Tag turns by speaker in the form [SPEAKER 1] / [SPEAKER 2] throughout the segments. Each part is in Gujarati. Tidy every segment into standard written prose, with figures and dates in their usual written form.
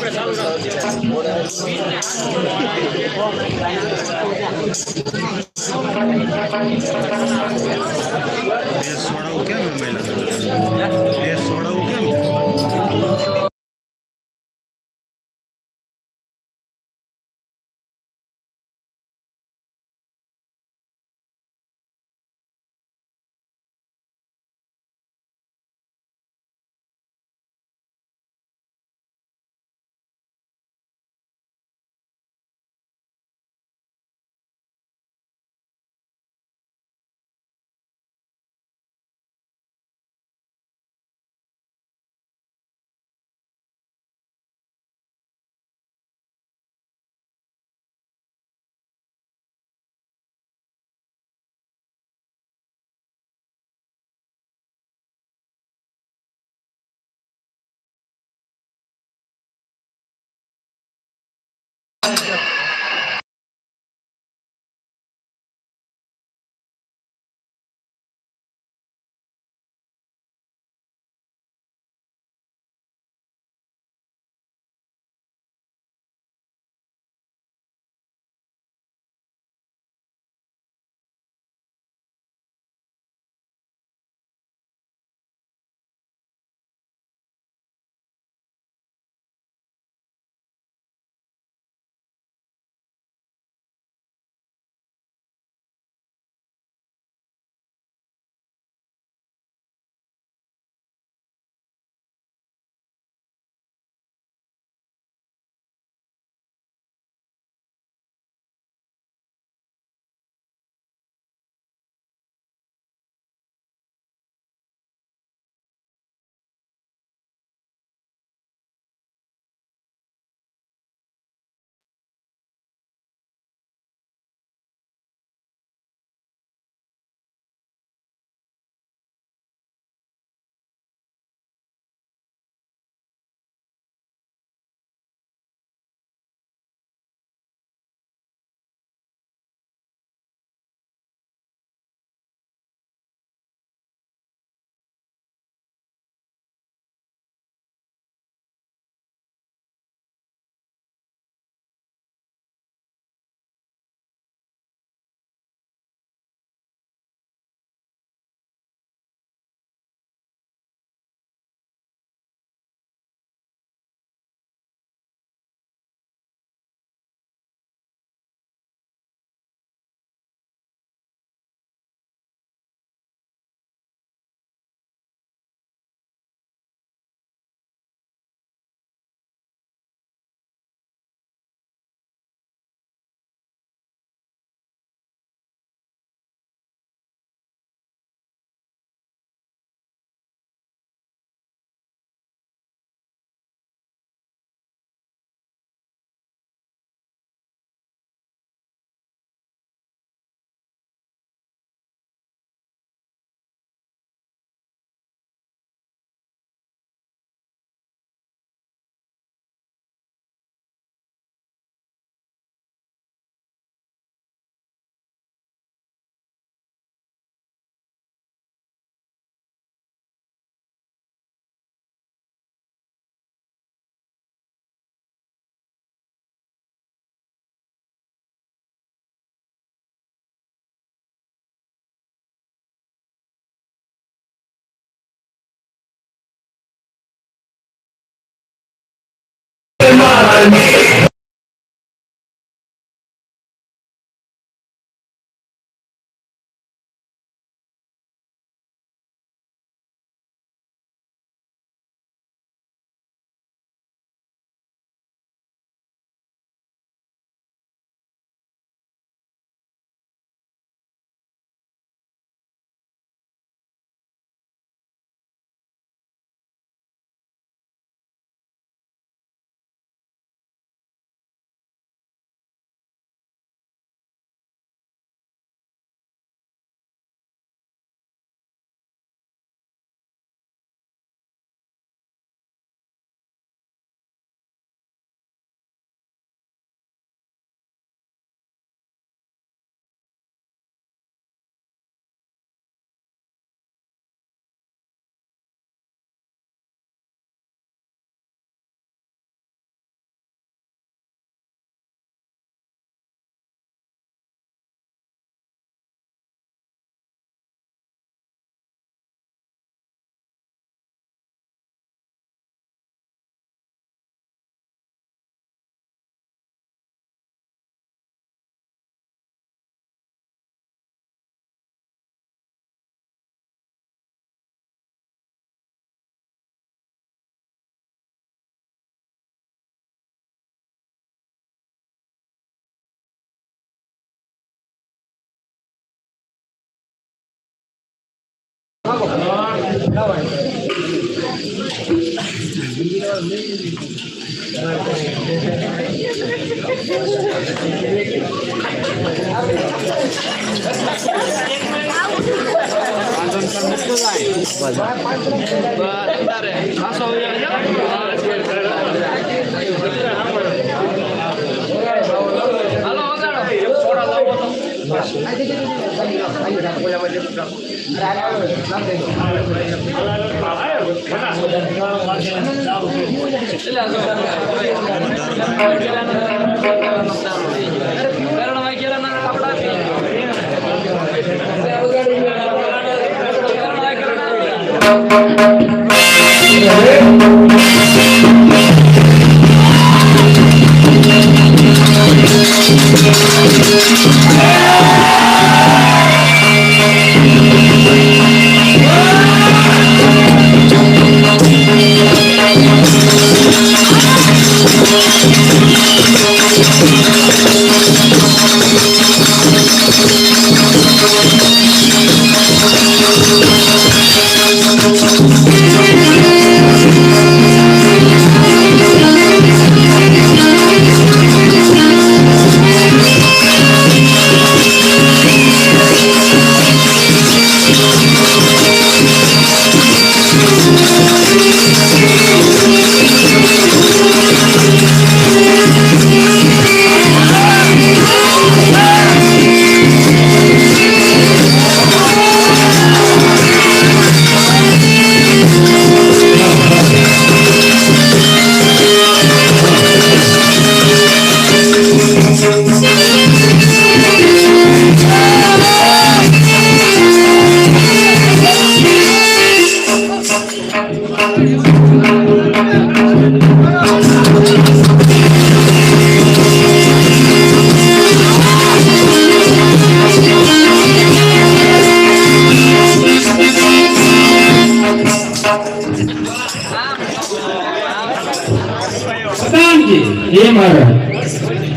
[SPEAKER 1] સોડાવું કેમ સોડાવું કેમ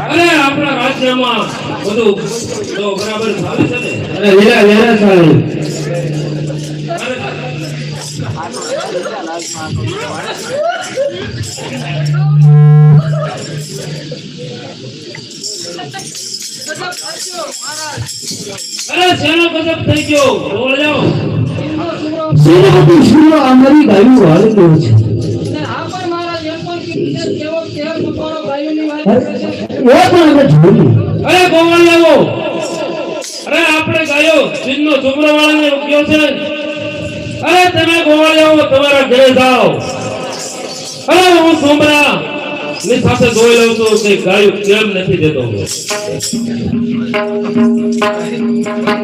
[SPEAKER 1] અરે આપણા રાજ્યમાં બધું તો બરાબર ચાલે છે ને?
[SPEAKER 2] અરે વેરા વેરા ચાલે.
[SPEAKER 1] અરે શેનો ગજબ થઈ ગયો? બોલ જાઓ.
[SPEAKER 2] સેનાપતિ શૂરો અમારી ગાયું વાળી ગયો છે.
[SPEAKER 1] અરે ગોવાળ લાવો. અરે આપણે ગાયો ચીનનો છોકરો વાળાને રોક્યો છે. અરે તમે ગોવાળ આવો, તમારા ઘરે જાઓ. અરે હું સોમરા ની સાથે જોઈ લઉં છું કે ગાયું કેમ નથી દેતો.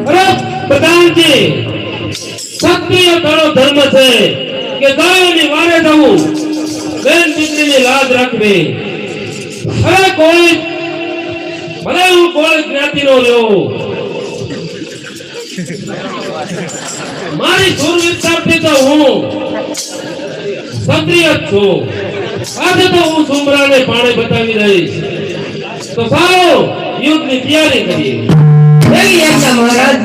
[SPEAKER 1] અરે પ્રધાનજી, ક્ષત્રિય તારો ધર્મ છે કે ગાયોની વારે જવું, બેન દીકરીની લાજ રાખવી. અરે કોઈ ભલે હું કોઈ જ્ઞાતિનો રહ્યો, મારી સુરવીરતાથી તો હું ક્ષત્રિય છું. આજે તો હું સુમરાને પાણી બતાવી દઈશ. તો સારો યુદ્ધની તૈયારી કરીએ.
[SPEAKER 2] મહારાજ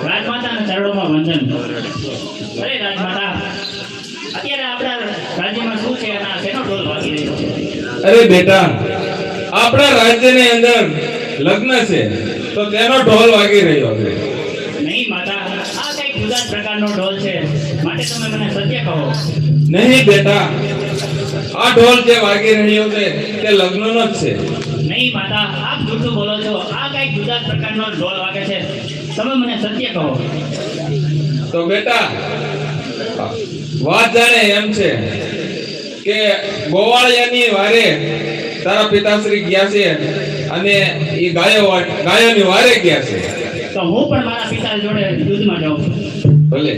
[SPEAKER 3] રાજમાતાના ચરણોમાં વંદન. અરે રાજમાતા, અત્યારે આપણા રાજ્યમાં શું છે અને શેનો ઢોલ વાગી રહ્યો છે?
[SPEAKER 1] અરે બેટા, આપણા રાજ્યની અંદર લગ્ન છે તો તેનો ઢોલ વાગી રહ્યો છે.
[SPEAKER 3] નહીં માતા, આ કઈક જુદા જ પ્રકારનો ઢોલ છે, માટે તમે મને સત્ય કહો.
[SPEAKER 1] નહીં બેટા, આ ઢોલ જે વાગી રહ્યો છે તે લગ્નનો જ છે.
[SPEAKER 3] નહીં માતા, આપ જૂઠું બોલો છો. આ કઈક જુદા જ પ્રકારનો ઢોલ વાગે છે, તમે મને સત્ય કહો.
[SPEAKER 1] તો બેટા, વાત જાણે એમ છે કે ગોવાળિયાની વારે તારા પિતાશ્રી ગયા છે અને એ ગાયોની વારે ગયા છે.
[SPEAKER 3] તો હું પણ મારા પિતા જોડે યુદ્ધમાં જાઉં છું.
[SPEAKER 1] ભલે.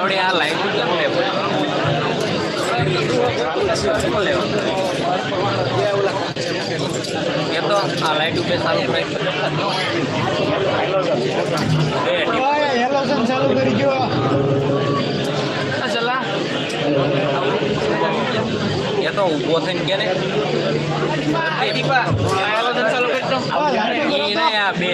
[SPEAKER 4] આવડે આ લાઈટ એ તો આ લાઈટ ઉપર સારું ચાલુ કરી ગયો ચલા એ તો ઊભો થઈને કે ને ચાલુ કરી દો આ બે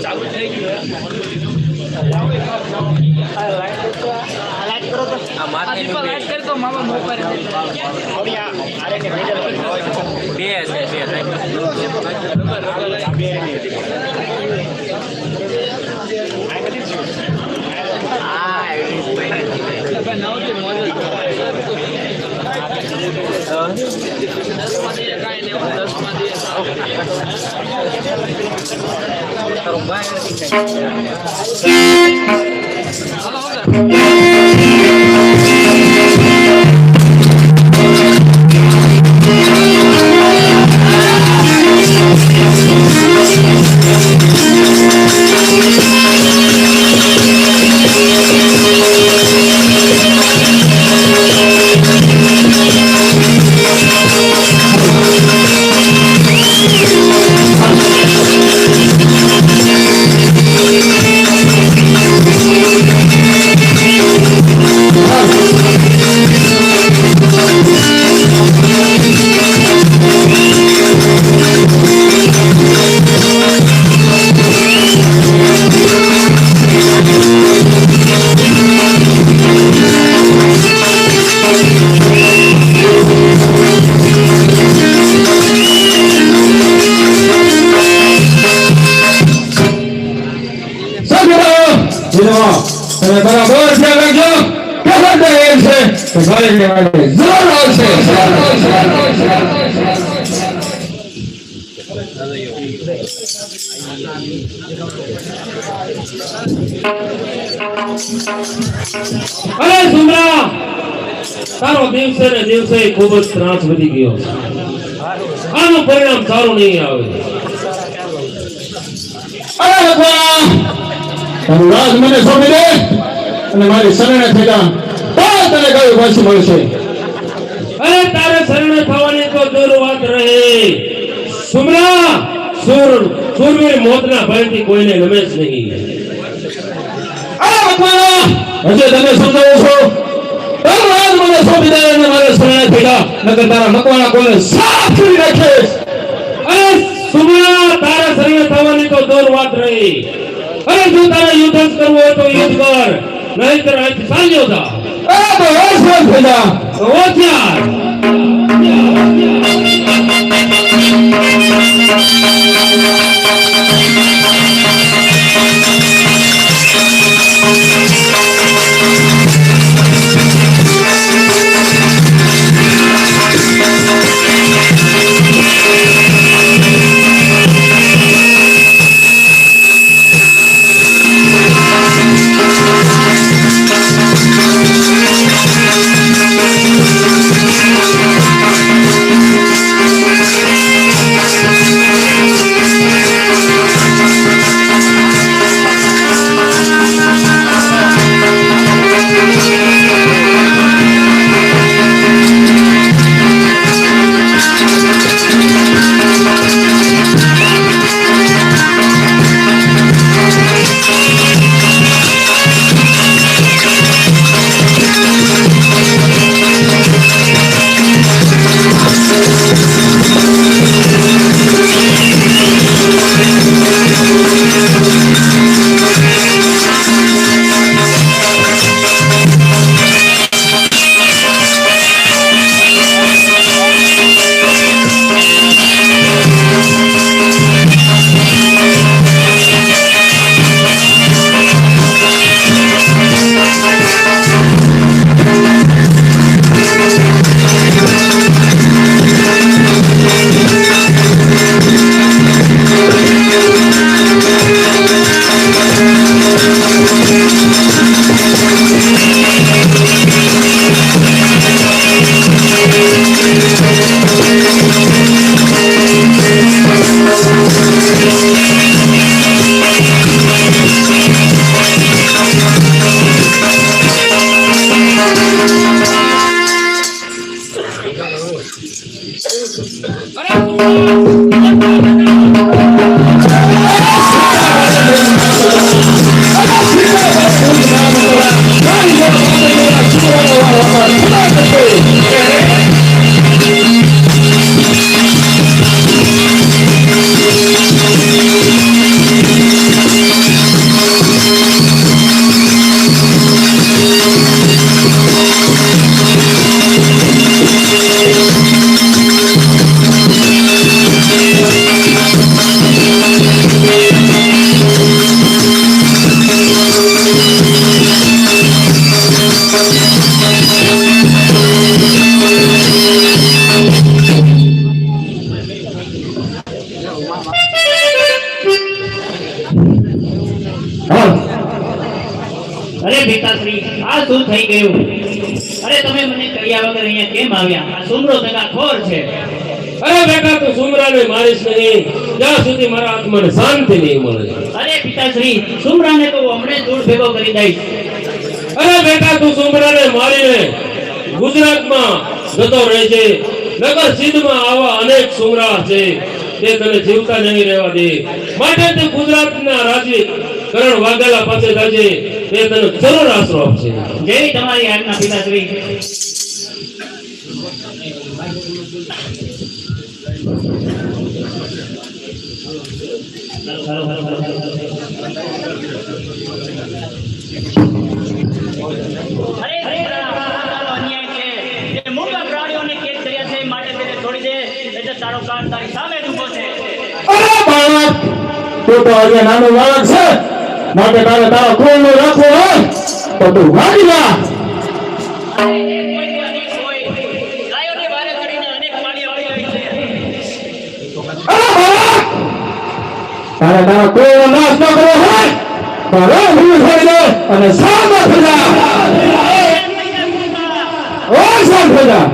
[SPEAKER 4] ચાલુ થઈ ગયું આ માથે તો મામા બે તમે બરાબર ધ્યાન રાખજો કે બધા એ છે તો ઘરે જવાને જરૂર આવશે.
[SPEAKER 1] અરે સુમરા, તારો દિવસે ને દિવસે ખૂબ જ ત્રાસ વધી ગયો. આનું પરિણામ સારું નહીં આવે.
[SPEAKER 2] અરે ભગવાન, તારું રાજ મને સોંપી દે અને મારી શરણે થઈ જા, તો તને કયું પાછું મળશે.
[SPEAKER 1] અરે તારે શરણે થવાની તો દૂર વાત રહે. સુમરા સુરવીર મોતના ભયથી કોઈને નમે જ નહીં.
[SPEAKER 2] અરે મકવાણા, હજી તમે સમજાવો છો? તારો આજ મને સોંપી દે અને મારે શરણે થઈ જા, નકર તારા મકવાણા કોઈને સાફ કરી નાખીશ.
[SPEAKER 1] અરે સુમરા, તારા શરીરે થવાની તો દૂર વાત રહી. અરે જો તારે યુદ્ધ જ કરવું હોય તો યુદ્ધ કર, નહીંતર અહીંથી ચાલ્યો જા.
[SPEAKER 2] અરે તો હોશિયાર થઈ જા.
[SPEAKER 1] હોશિયાર.
[SPEAKER 3] અરે ભીખાશ્રી, આ શું થઈ ગયું? અરે તમે મને કહ્યા વગર અહીંયા કેમ આવ્યા? આ સુમરો દગાખોર છે.
[SPEAKER 1] અરે બેટા, તું સુમરાને મારીશ નહીં જ્યાં સુધી મારા આત્માને શાંતિ નહીં મળે.
[SPEAKER 3] અરે પિતાશ્રી, સુમરાને તો હમણાં દૂર ભેગો કરી દઈશ.
[SPEAKER 1] અરે બેટા, તું સુમરાને મારીને ગુજરાતમાં જતો રહેજે, નગર સિંધમાં આવા અનેક સુમરા છે તે તને જીવતા નહીં રહેવા દે. માટે તે ગુજરાતના રાજવી કરણ વાઘેલા પાસે જજે, તે તને જરૂર આશરો આપશે.
[SPEAKER 3] જેવી તમારી આજ્ઞા પિતાશ્રી. અરે તારો અન્યાય છે. જે મૂંગા પ્રાણીઓને કેદ કર્યા છે એ માટે તેને છોડી દે, એટલે તારો કાળ તારી સામે જ ઊભો છે.
[SPEAKER 2] અરે બાળક, તું તો હજી નાનો બાળક છે, માટે તારે તારા કુળનો રાખવો હોય તો તું ભાગી જા.
[SPEAKER 3] અરે એ કોઈ દી અનેક હોય. ગાયોને વારે ચડીને અનેક પાણીઓ આવી રહી છે.
[SPEAKER 2] અરે બાળક, તારે તારા કુળનો નાશ ન કરવો હોય તો રણ ભૂમિ છોડી દે અને શાંત થઈ જા. ઓ શાંત થઈ જા.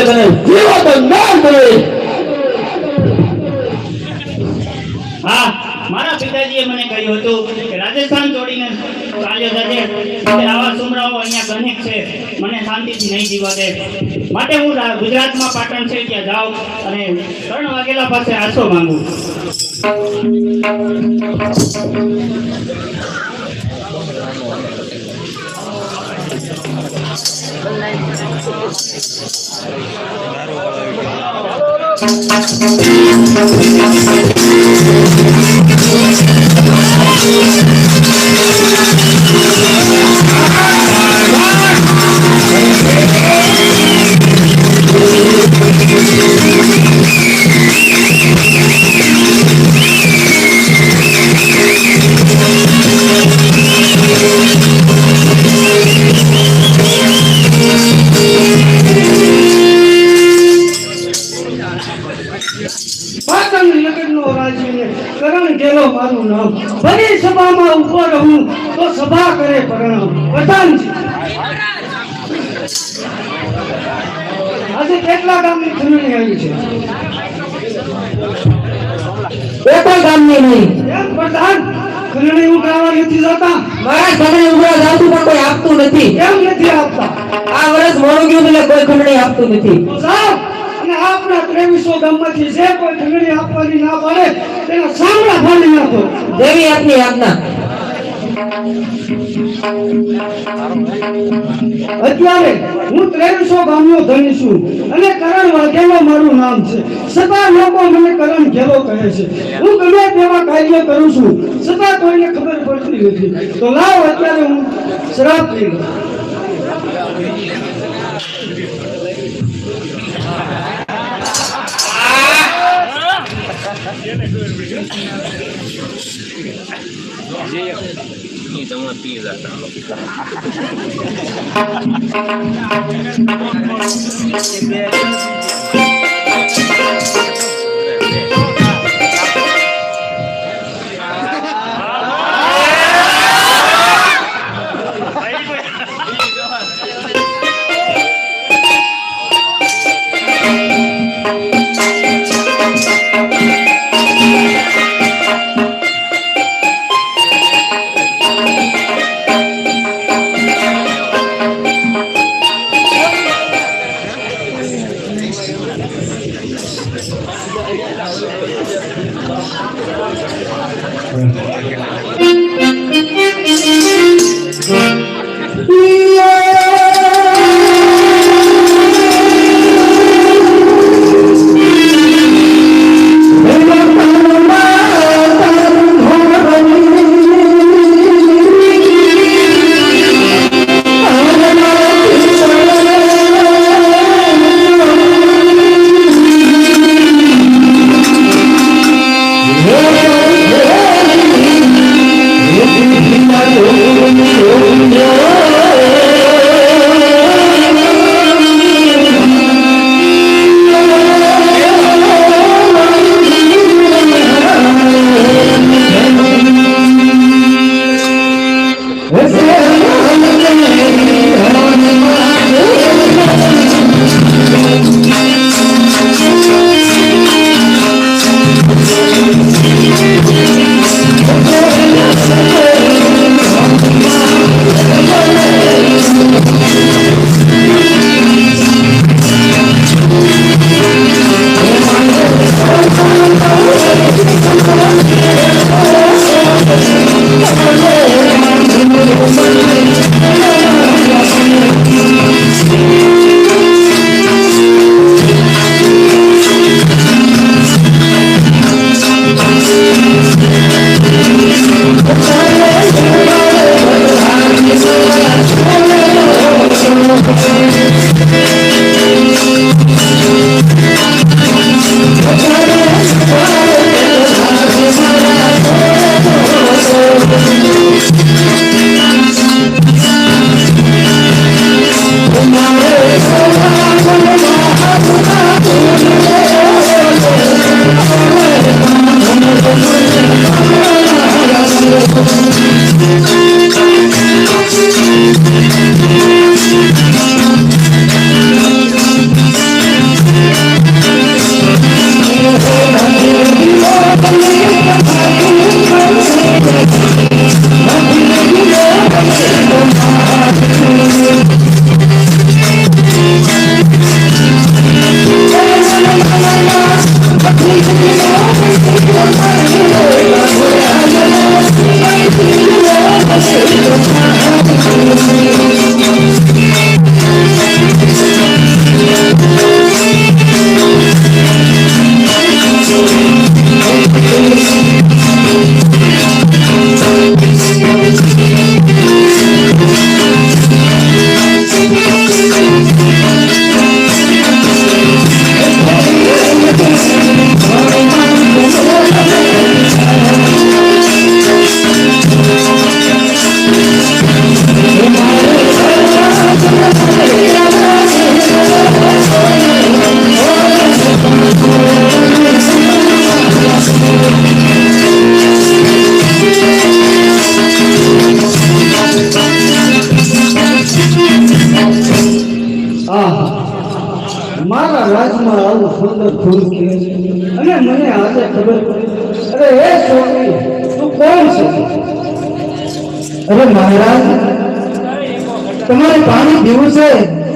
[SPEAKER 2] તને જીવત ના કરે.
[SPEAKER 3] હા, મારા પિતાજીએ મને કહ્યું હતું કે રાજસ્થાન છોડીને ચાલ્યો જજે. એટલે આવા સુમરાઓ અહીંયા ઘણીક છે, મને શાંતિથી નહીં જીવવા દે. માટે હું ગુજરાતમાં પાટણ છે ત્યાં જાઉં અને 3 વાગેલા પાસે આશરો માંગુ.
[SPEAKER 5] પાટણ નગરનો રાજવીને કરણ ગેલો મારું નામ. ભરી સભામાં ઉભો રહું તો સભા કરે પ્રણામ. પ્રધાનજી, આજે કેટલા ગામની ચૂંટણી આવી છે?
[SPEAKER 2] એ પણ કામની નહીં.
[SPEAKER 5] એમ પ્રધાન, ચૂંટણી ઉઠાવવા નથી જતા?
[SPEAKER 2] મારા ખંડણી ઉભા જાતું પણ કોઈ આપતું નથી.
[SPEAKER 5] કેમ નથી આપતા?
[SPEAKER 2] આ વર્ષ મોડું ગયું એટલે કોઈ ખંડણી આપતું નથી.
[SPEAKER 5] તો સાહેબ, અને આપણા 2300 ગામમાંથી જે કોઈ ચૂંટણી આપવાની ના પાડે તેના સાંભળા ફાડી નાખો.
[SPEAKER 2] દેવી આપની આજ્ઞા.
[SPEAKER 5] અત્યારે હું 2300 ગામનો ધણી છું અને કરણ વાઘેલો મારું નામ છે. છતાં લોકો મને કરણ ઘેલો કહે છે. હું ગમે તેવા કાર્ય કરું છું છતાં કોઈને ખબર પડતી નથી. તો લાવ અત્યારે હું શ્રાપ પી લઉં. રાતમાં આવું સુંદર ફૂલ ખીલે છે અને મને આજે ખબર પડી અરે એ છોકરી તું કોણ છે
[SPEAKER 4] અરે મહારાજ તમારે પાણી પીવું છે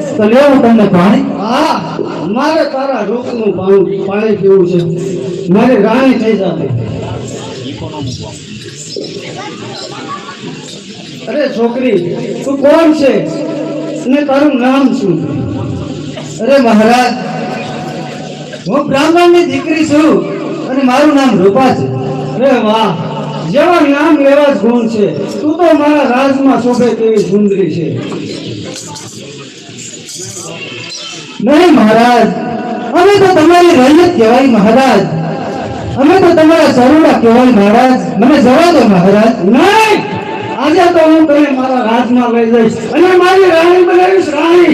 [SPEAKER 4] તો લેવું તમને પાણી
[SPEAKER 5] હા મારે તારા રૂપનું પાણી પીવું છે મારી રાણી થઈ જાતે અરે છોકરી તું કોણ છે અને તારું નામ શું
[SPEAKER 4] અરે મહારાજ હું બ્રાહ્મણની દીકરી છું અને મારું નામ રૂપા છે
[SPEAKER 5] અરે વાહ જેવા નામ એવા જ ગુણ છે તું તો મારા રાજમાં શોભે તેવી સુંદરી છે
[SPEAKER 4] નહીં મહારાજ અમે તો તમારી રૈયત કહેવાય મહારાજ અમે તો તમારા સરુડા કહેવાય મહારાજ મને જવા દો મહારાજ
[SPEAKER 5] નહીં આજે તો હું તને મારા રાજમાં લઈ જઈશ અને મારી રાણી બનાવીશ રાણી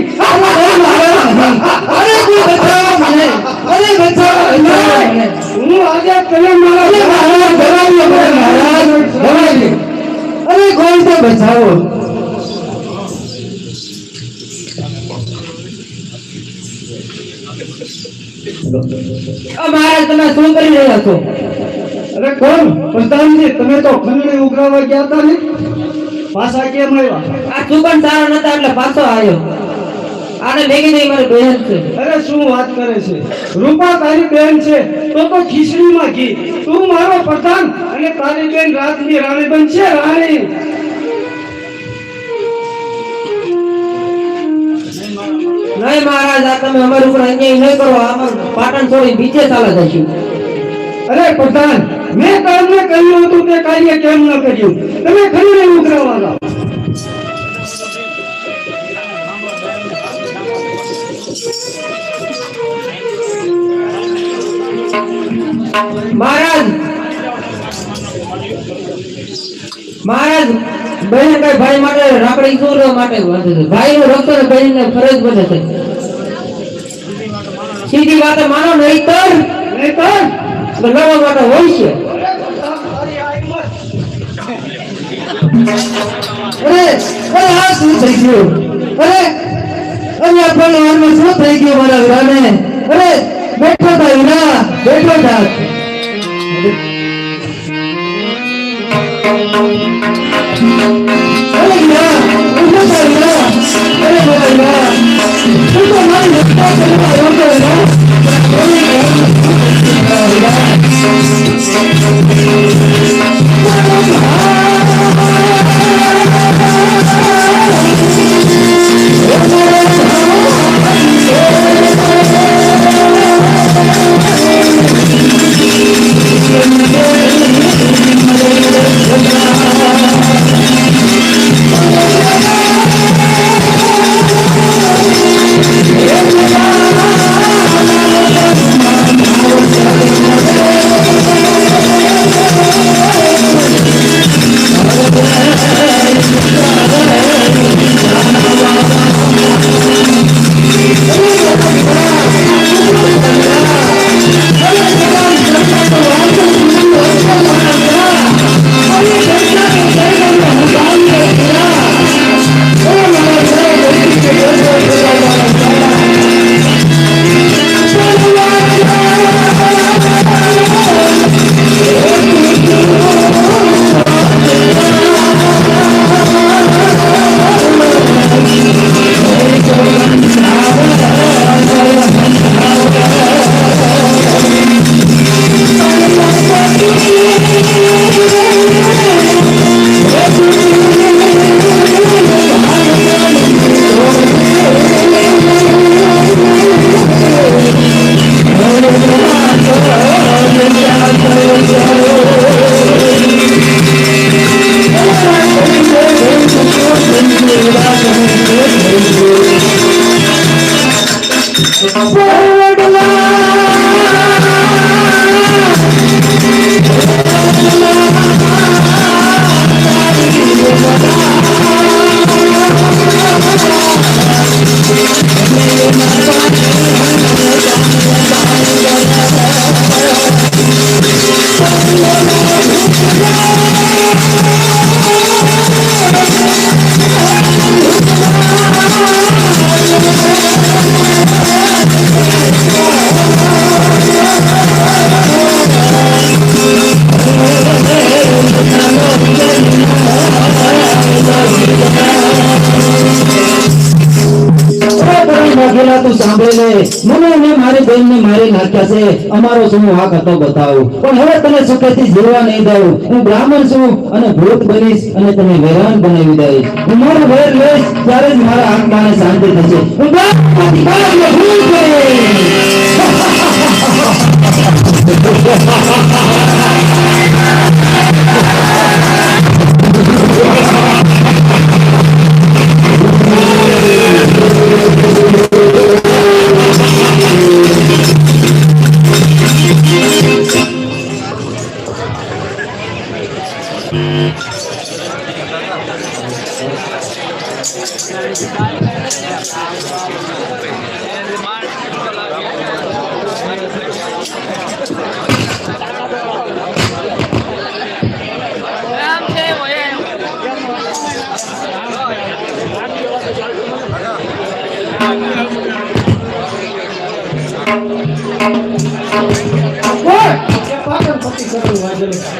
[SPEAKER 4] અરે કોઈ બચાવો મને અરે બચાવો મને
[SPEAKER 5] હું આજે તને મારા
[SPEAKER 4] અરે મહારાજ જવાબ દો મહારાજ જવાબ દો અરે કોઈ તો બચાવો મહારાજ તમે શું કરી રહ્યા છો
[SPEAKER 5] અરે કોણ પ્રધાનજી તમે તો ખંડણી ઉઘરાવા ગયા હતા ને પાછા કેમ આવ્યા
[SPEAKER 4] આ ચૂકણ સારો નતા એટલે પાછો આવ્યો આને ભેગી દઈ મારી બહેન છે
[SPEAKER 5] અરે શું વાત કરે છે રૂપા તારી બેન છે તો ખીચડીમાં ઘી તું મારો પ્રધાન અને તારી બેન રાજની રાણી બનશે રાણી
[SPEAKER 4] નહીં મહારાજ આ તમે અમારી ઉપર અન્યાય નહીં કરો અમાર પાટણ છોડી બીજે ચાલા જશું
[SPEAKER 5] અરે પ્રધાન મેં તમને કહ્યું હતું તે કાર્ય કેમ ન કર્યું તમે ખંડણી ઉઘરાવા જાઓ
[SPEAKER 4] મહારાજ મહારાજ બહેન કઈ ભાઈ માટે રાખડી ચોરવા માટે વાંધે છે ભાઈ નું રક્ષણ બહેન ને ફરજ બને છે સીધી વાત માનો નહીં તો લડવા માટે હોય છે અરે અરે આ શું થઈ ગયું અરે અહીંયા પણ શું થઈ ગયું મારા વિરાને અરે બેઠો થા વિરા બેઠો થા અરે વિરા ઉઠો થા વિરા અરે મારા વિરા તું તો મારી હત્યા કરવા આવ્યો વાઘેલા તું સાંભળે લે, મને અને મારી બહેનને મારી નાખ્યા છે, અમારો શું વાંક હતો બતાવું, પણ હવે તને સુખેથી જીવવા નહીં દઉં. હું બ્રાહ્મણ છું અને ભૂત બનીશ અને તને વેરાન બનાવી દઈશ. હું મારું વેર લઈશ ત્યારે જ મારા આત્માને શાંતિ થશે. હું બ્રાહ્મણમાંથી બહારને ભૂલ કરીશ.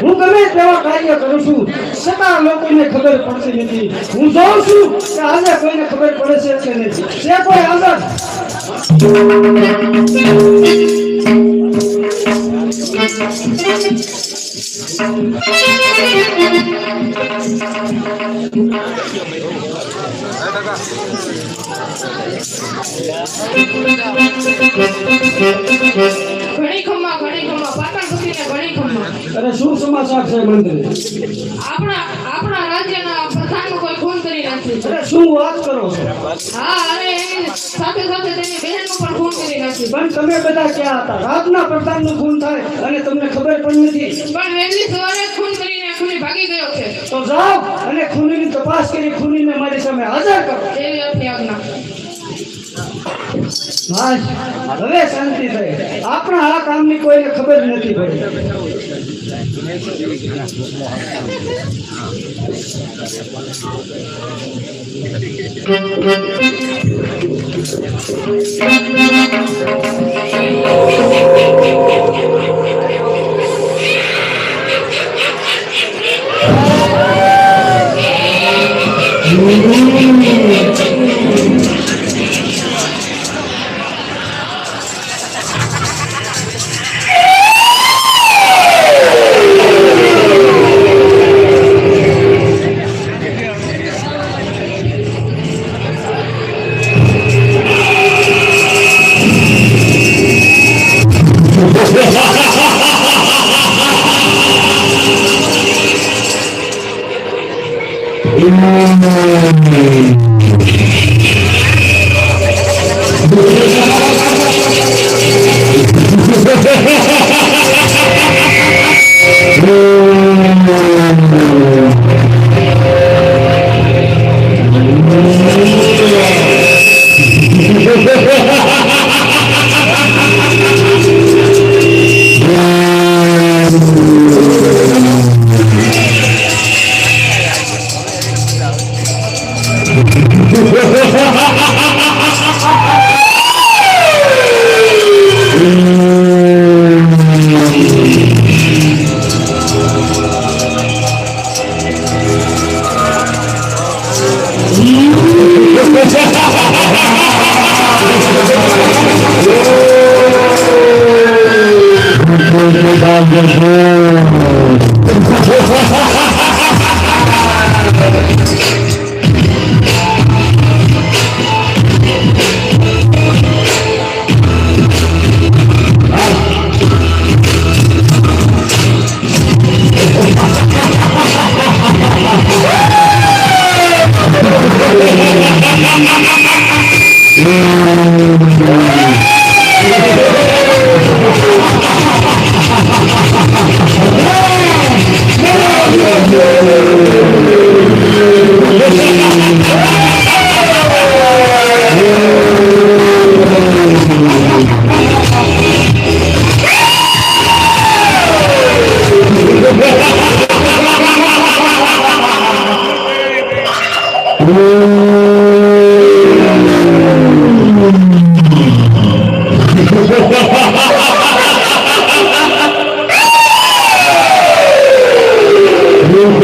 [SPEAKER 5] હું ગમે તેવા કાર્ય કરું છું છતાં લોકોને ખબર પડતી નથી. હું જોઉં છું કે આજે કોઈને ખબર પડે છે કે નહીં. તે કોઈ આગળ
[SPEAKER 6] ઘણી ખમ્મા પાટણ ઘસીને ઘણી ખમ્મા.
[SPEAKER 5] અરે શું સમાચાર છે મંત્રી?
[SPEAKER 6] આપણા રાજ્યના પ્રધાનનો કોઈ ખૂન કરી નાખ્યું.
[SPEAKER 5] અરે શું વાત કરો છો?
[SPEAKER 6] હા, અને એની સાથે સાથે તેની બહેનનું પણ ખૂન કરી નાખ્યું.
[SPEAKER 5] પણ તમે બધા ક્યાં હતા? રાતના પ્રધાનનું ખૂન થાય અને તમને ખબર પણ નથી.
[SPEAKER 6] પણ વહેલી સવારે જ ખૂન કરીને ખૂની ભાગી ગયો છે.
[SPEAKER 5] તો જાઓ અને ખૂનીની તપાસ કરી ખૂનીને મારી સામે હાજર કરો.
[SPEAKER 6] એવી આપની આજ્ઞા.
[SPEAKER 5] બસ હવે શાંતિ થઈ. આપણા આ કામની કોઈને ખબર નથી પડી.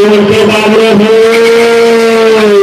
[SPEAKER 2] बोल के बाबरे हो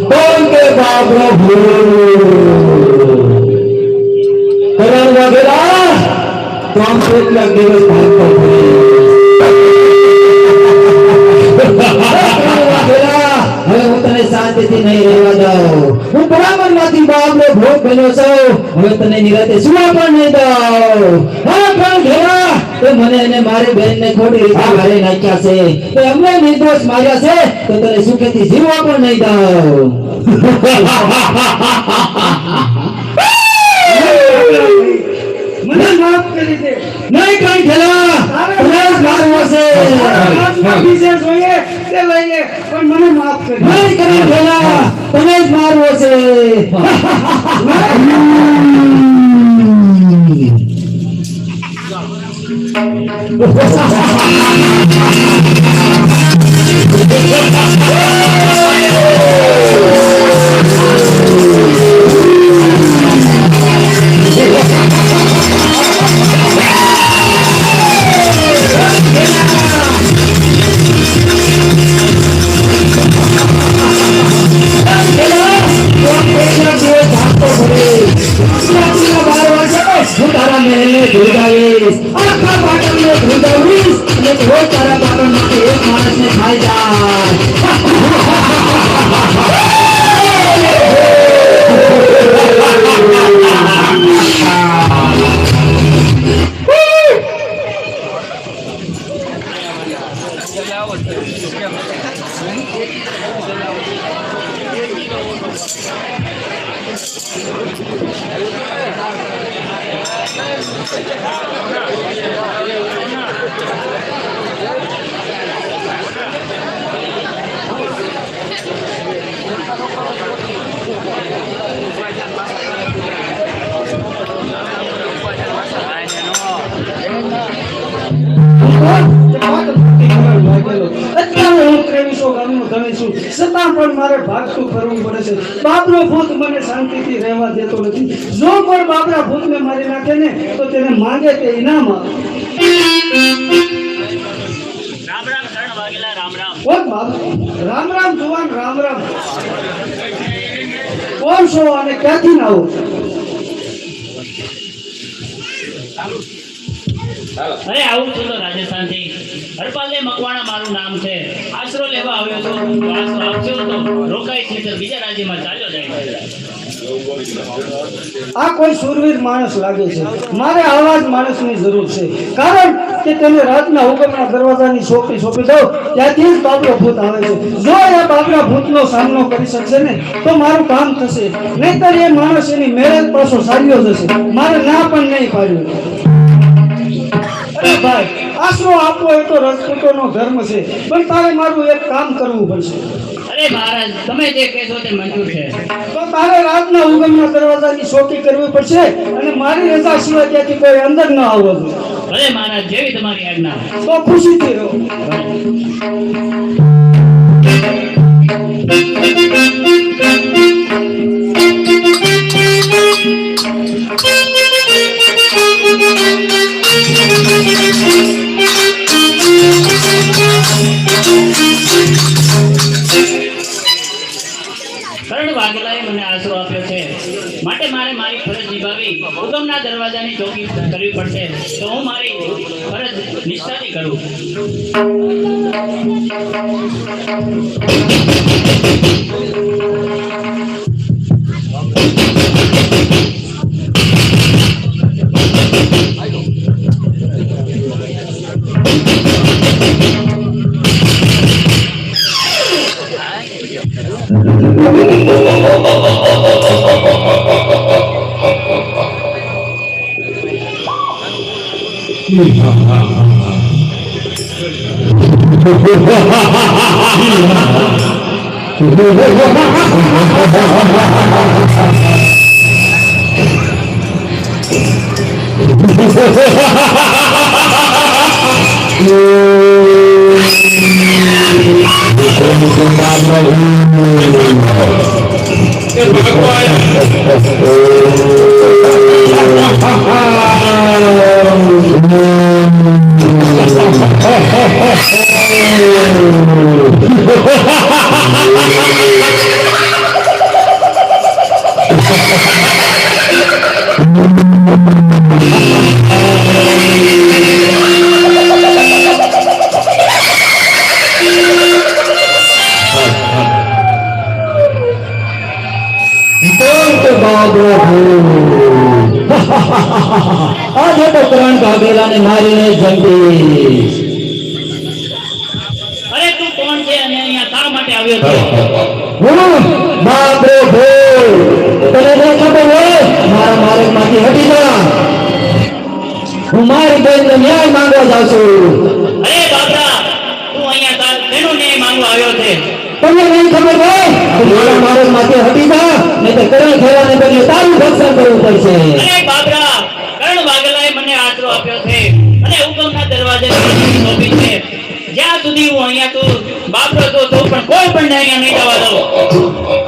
[SPEAKER 2] કોણ કે બાપરો કરણ વાઘેલા તો આમ કેટલાક દિવસ ભાગતો
[SPEAKER 4] હવે હું તને શાંતિથી નહીં રહેવા દઉં. હું બ્રાહ્મણમાંથી બાપનો ભોગ બન્યો છું. હવે તને નિરાતે સુવા પણ નહીં દઉં. હા પણ ઘેરા તો મને અને મારી બહેનને ખોટી રીતે મારી નાખ્યા છે. તો અમને નિર્દોષ માર્યા છે તો તને સુખેથી જીવવા પણ નહીં દઉં.
[SPEAKER 5] મને માફ કરી દે.
[SPEAKER 4] નહીં કઈ ખેલા તને જ મારવો છે.
[SPEAKER 5] માફી જે જોઈએ તે લઈ લે, પણ મને માફ કરી દે.
[SPEAKER 4] નહીં કઈ ખેલા તને જ મારવો છે. હું તારા મહેલને ધોઈશ, આખા પાટણને ધોઈશ, અને રોજ તારા પાટણમાંથી એક માણસને ખાઈ જાય.
[SPEAKER 5] છતાં પણ મારે ભાગતું કરવું પડે છે. બાપનો ભૂત મને શાંતિથી રહેવા દેતો નથી. જો કોઈ બાપના ભૂતને મારી નાખે ને તો તેને માંગે તે ઇનામ આપે.
[SPEAKER 3] રામ રામ શરણ વાઘેલા, રામ રામ.
[SPEAKER 5] કોણ બાપ? રામ રામ જુવાન, રામ રામ. કોણ છો અને ક્યાંથી આવો છો?
[SPEAKER 3] અરે આવું છું તો રાજસ્થાનથી. હરપાલે મકવાણા મારું નામ છે. આશરો લેવા આવ્યો છું. તો આશરો આપશો તો રોકાય છે તો બીજા રાજ્યમાં ચાલ્યો જાય.
[SPEAKER 5] આ કોઈ સુરવીર માણસ લાગે છે. મારે આવા જ માણસની જરૂર છે. કારણ કે તેને રાતના હુકમના દરવાજાની સોંપી દઉં ત્યાંથી જ બાબરો ભૂત આવે છે. જો એ બાબરા ભૂતનો સામનો કરી શકશે ને તો મારું કામ થશે, નહીંતર એ માણસ એની મેરેજ પાછો સાર્યો જશે. મારે ના પણ નહીં પાડ્યું. અરે ભાઈ, આશરો આપવો એ તો રજપૂતોનો ધર્મ છે, પણ તારે મારું એક કામ કરવું પડશે.
[SPEAKER 3] અરે મહારાજ, તમે જે કહેશો તે મંજૂર છે.
[SPEAKER 5] તો તારે રાતના હુકમના દરવાજાની ચોકી કરવી પડશે અને મારી રજા સિવાય ત્યાંથી કોઈ અંદર ન આવવું જોઈએ.
[SPEAKER 3] ભલે મહારાજ, જેવી તમારી આજ્ઞા.
[SPEAKER 5] તો ખુશીથી રહો.
[SPEAKER 3] કરણ વાઘેલાએ મને આશરો આપ્યો છે, માટે મારે મારી ફરજ નિભાવી હુકમના દરવાજાની ચોકી કરવી પડશે. તો હું મારી ફરજ નિષ્ઠાથી કરું.
[SPEAKER 4] આજે તો કરણ વાઘેલાને મારીને જંગીશ.
[SPEAKER 3] અરે તું કોણ છે અને અહીંયા શા માટે આવ્યો છે?
[SPEAKER 4] હું બાપરે ભૂલ, તને ન ખબર હોય? મારા માર્ગમાંથી હટી જા. હું મારી બેનને ન્યાય માંગવા જાઉં છું.
[SPEAKER 3] અરે બાબરા, તું અહીંયા તેનો ન્યાય માંગવા આવ્યો છે?
[SPEAKER 4] તમને નહીં ખબર હોય તો મારા માર્ગમાંથી હટી જા, નહીં તો કરણ ખેલાને બદલે તારું રક્ષણ કરવું પડશે.
[SPEAKER 3] અરે બાબરા, કરણ વાઘેલાએ મને આશરો આપ્યો છે અને હુકમના દરવાજે સોંપી છે. જ્યાં સુધી હું અહીંયા તું બાબરો તો પણ કોઈ પણ અહીંયા નહીં જવા દઉં.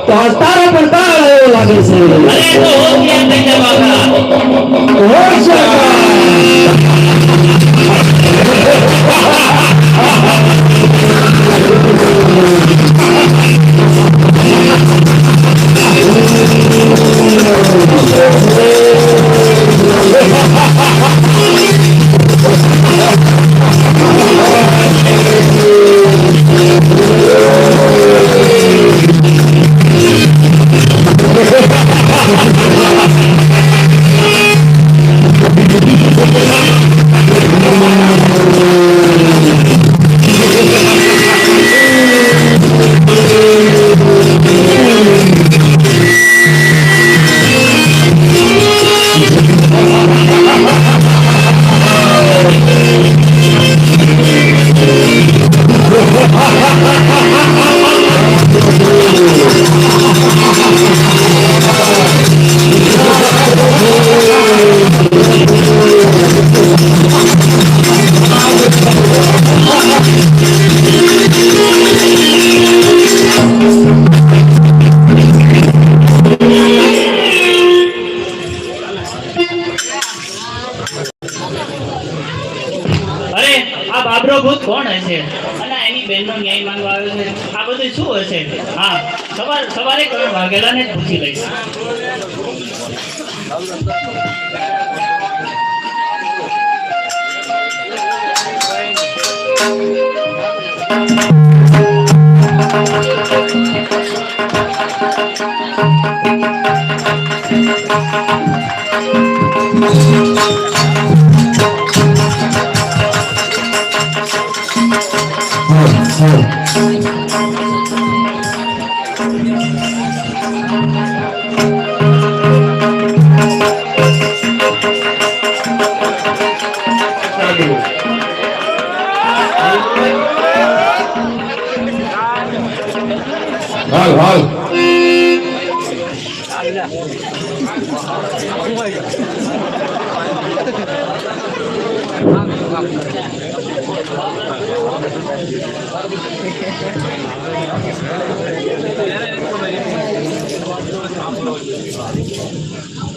[SPEAKER 4] તો આ તારો પણ કાળ એવો લાગે છે.
[SPEAKER 3] અરે તો હોશિયાર થઈ જા બાબરા. બાબરો ભૂત કોણ હશે અને એની બહેનનો ન્યાય માંગવા આવ્યો છે? આ બધું શું હશે? હા, સવારે કરણ વાઘેલાને જ પૂછી લઈશ.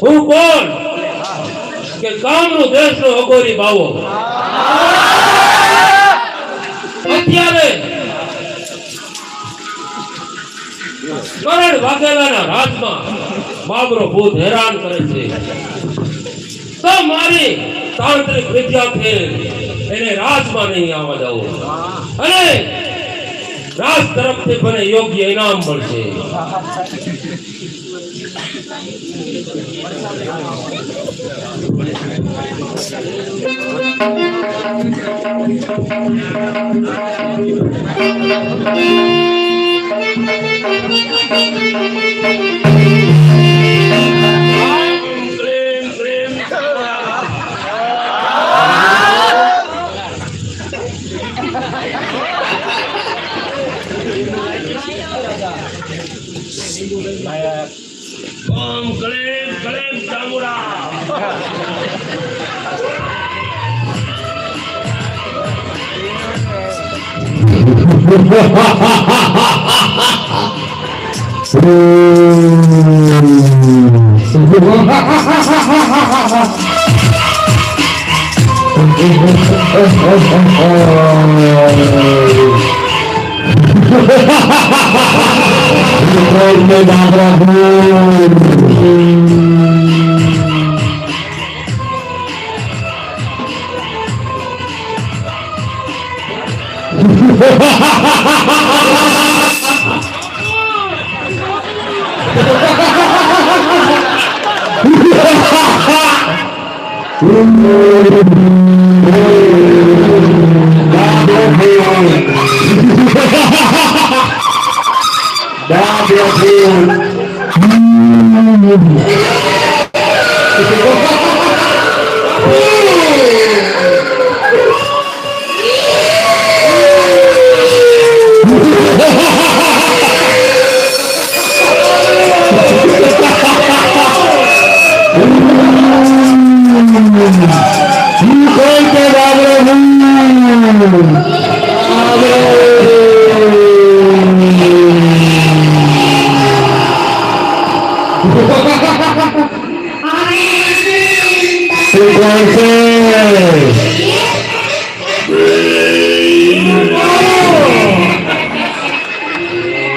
[SPEAKER 1] હું કોણ કે કામનું દેશનો અઘોરી બાવો અત્યારે કરણ વાઘેલાના રાજમાં બાબરો ભૂત હેરાન કરે છે તો મારી તાંત્રિક વિદ્યાથી એને રાજમાં નહીં આવવા દઉં અને રાજ તરફથી મને યોગ્ય ઇનામ મળશે.
[SPEAKER 2] ઓમ ક્લેમ ક્લેમ ચામુરા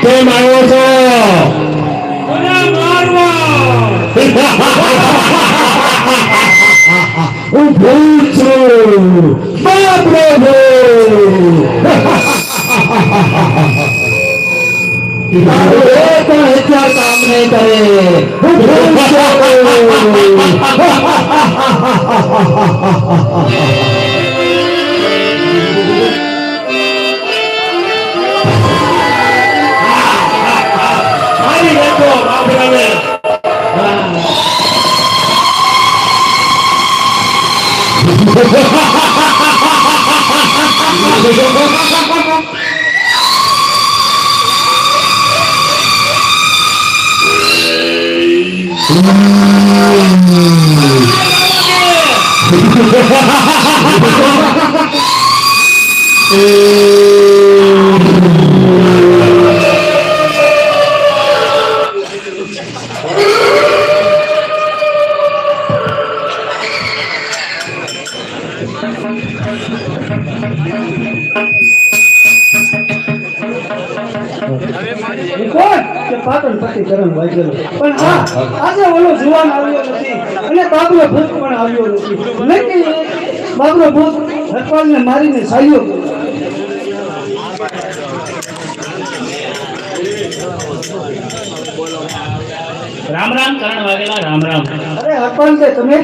[SPEAKER 1] કેમ આવ્યો છો? મને મારવા. હું ભૂત છું. બાપ રે તારું એક પણ હથિયાર કામ નહીં કરે. હું ભૂત છું.
[SPEAKER 5] પાટણ પટ્ટી કરણ વાગેલો પણ હા આજે ઓલો જુવાન આવ્યો નથી અને બાબરો ભૂત પણ આવ્યો નથી. નક્કી બાબરો ભૂત હરપાલને મારીને સાયો.
[SPEAKER 3] રામ રામ કરણ વાઘેલા, રામ રામ.
[SPEAKER 5] અરે હરપાલ છે તમે?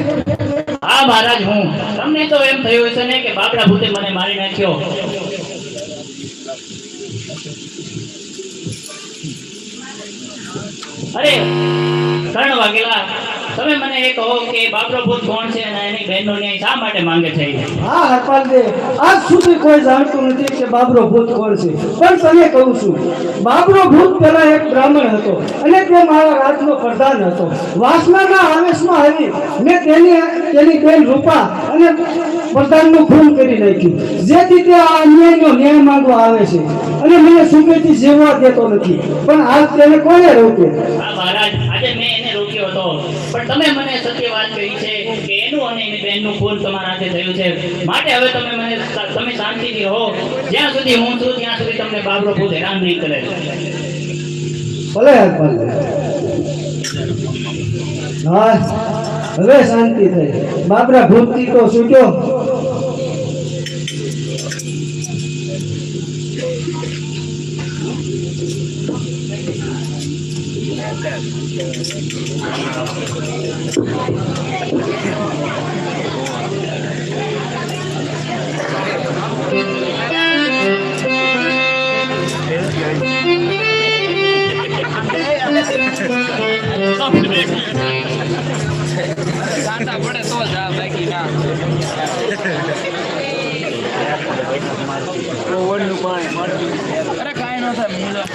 [SPEAKER 3] હા મહારાજ, હું. તમને તો એમ થયું છે ને કે બાબરા ભૂતે મને મારી નાખ્યો. અરે કરણ વાઘેલા, તમે મને એ કહો કે બાબરો ભૂત કોણ છે અને એની બહેનનો ન્યાય શા માટે માંગે છે?
[SPEAKER 5] હા હરપાલજી, આજ સુધી કોઈ જાણતું નથી કે બાબરો ભૂત કોણ છે, પણ તને કહું છું, બાબરો ભૂત પેલા એક બ્રાહ્મણ હતો અને તે મારા રાજનો પ્રધાન હતો. વાસનાના આવેશમાં આવી મેં તેની બેન રૂપા અને પ્રધાનનું ખૂન કરી નાખ્યું, જેથી તે આ અન્યાયનો ન્યાય માંગવા આવે છે અને મને સુખેથી જીવવા દેતો નથી. પણ આજ તેને કોને રોકે?
[SPEAKER 3] હા મહારાજ, આજે મેં એને રોક્યો હતો, પણ તમે મને સત્ય વાત કહી છે કે એનું અને એની બહેનનું ખૂન તમારા હાથે થયું છે. માટે હવે તમે શાંતિથી રહો. જ્યાં સુધી હું છું ત્યાં સુધી તમને બાબરો ભૂત હેરાન નહીં કરે.
[SPEAKER 5] ભલે હરપાલજી. હા, હવે શાંતિ થઈ. બાબરા ભૂતથી તો છૂટ્યો.
[SPEAKER 7] સાંતા પડે તો જ આ બાકી ના ઓવરનું પાણી અરે કાંઈ ન થાય મૂલા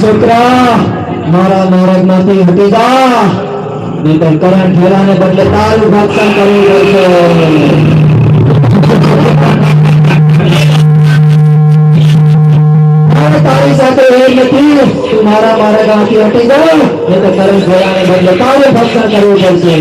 [SPEAKER 4] છોકરા, મારા માર્ગમાંથી હટી જા, નહીંતર કરંટ ફેરાને બદલે તારું ભક્ષણ કરવું પડશે. તારી સાથે એ નથી, તું મારા માર્ગમાંથી હટી જા, નહીંતર કરંટ ફેરાને બદલે તારું ભક્ષણ કરવું પડશે.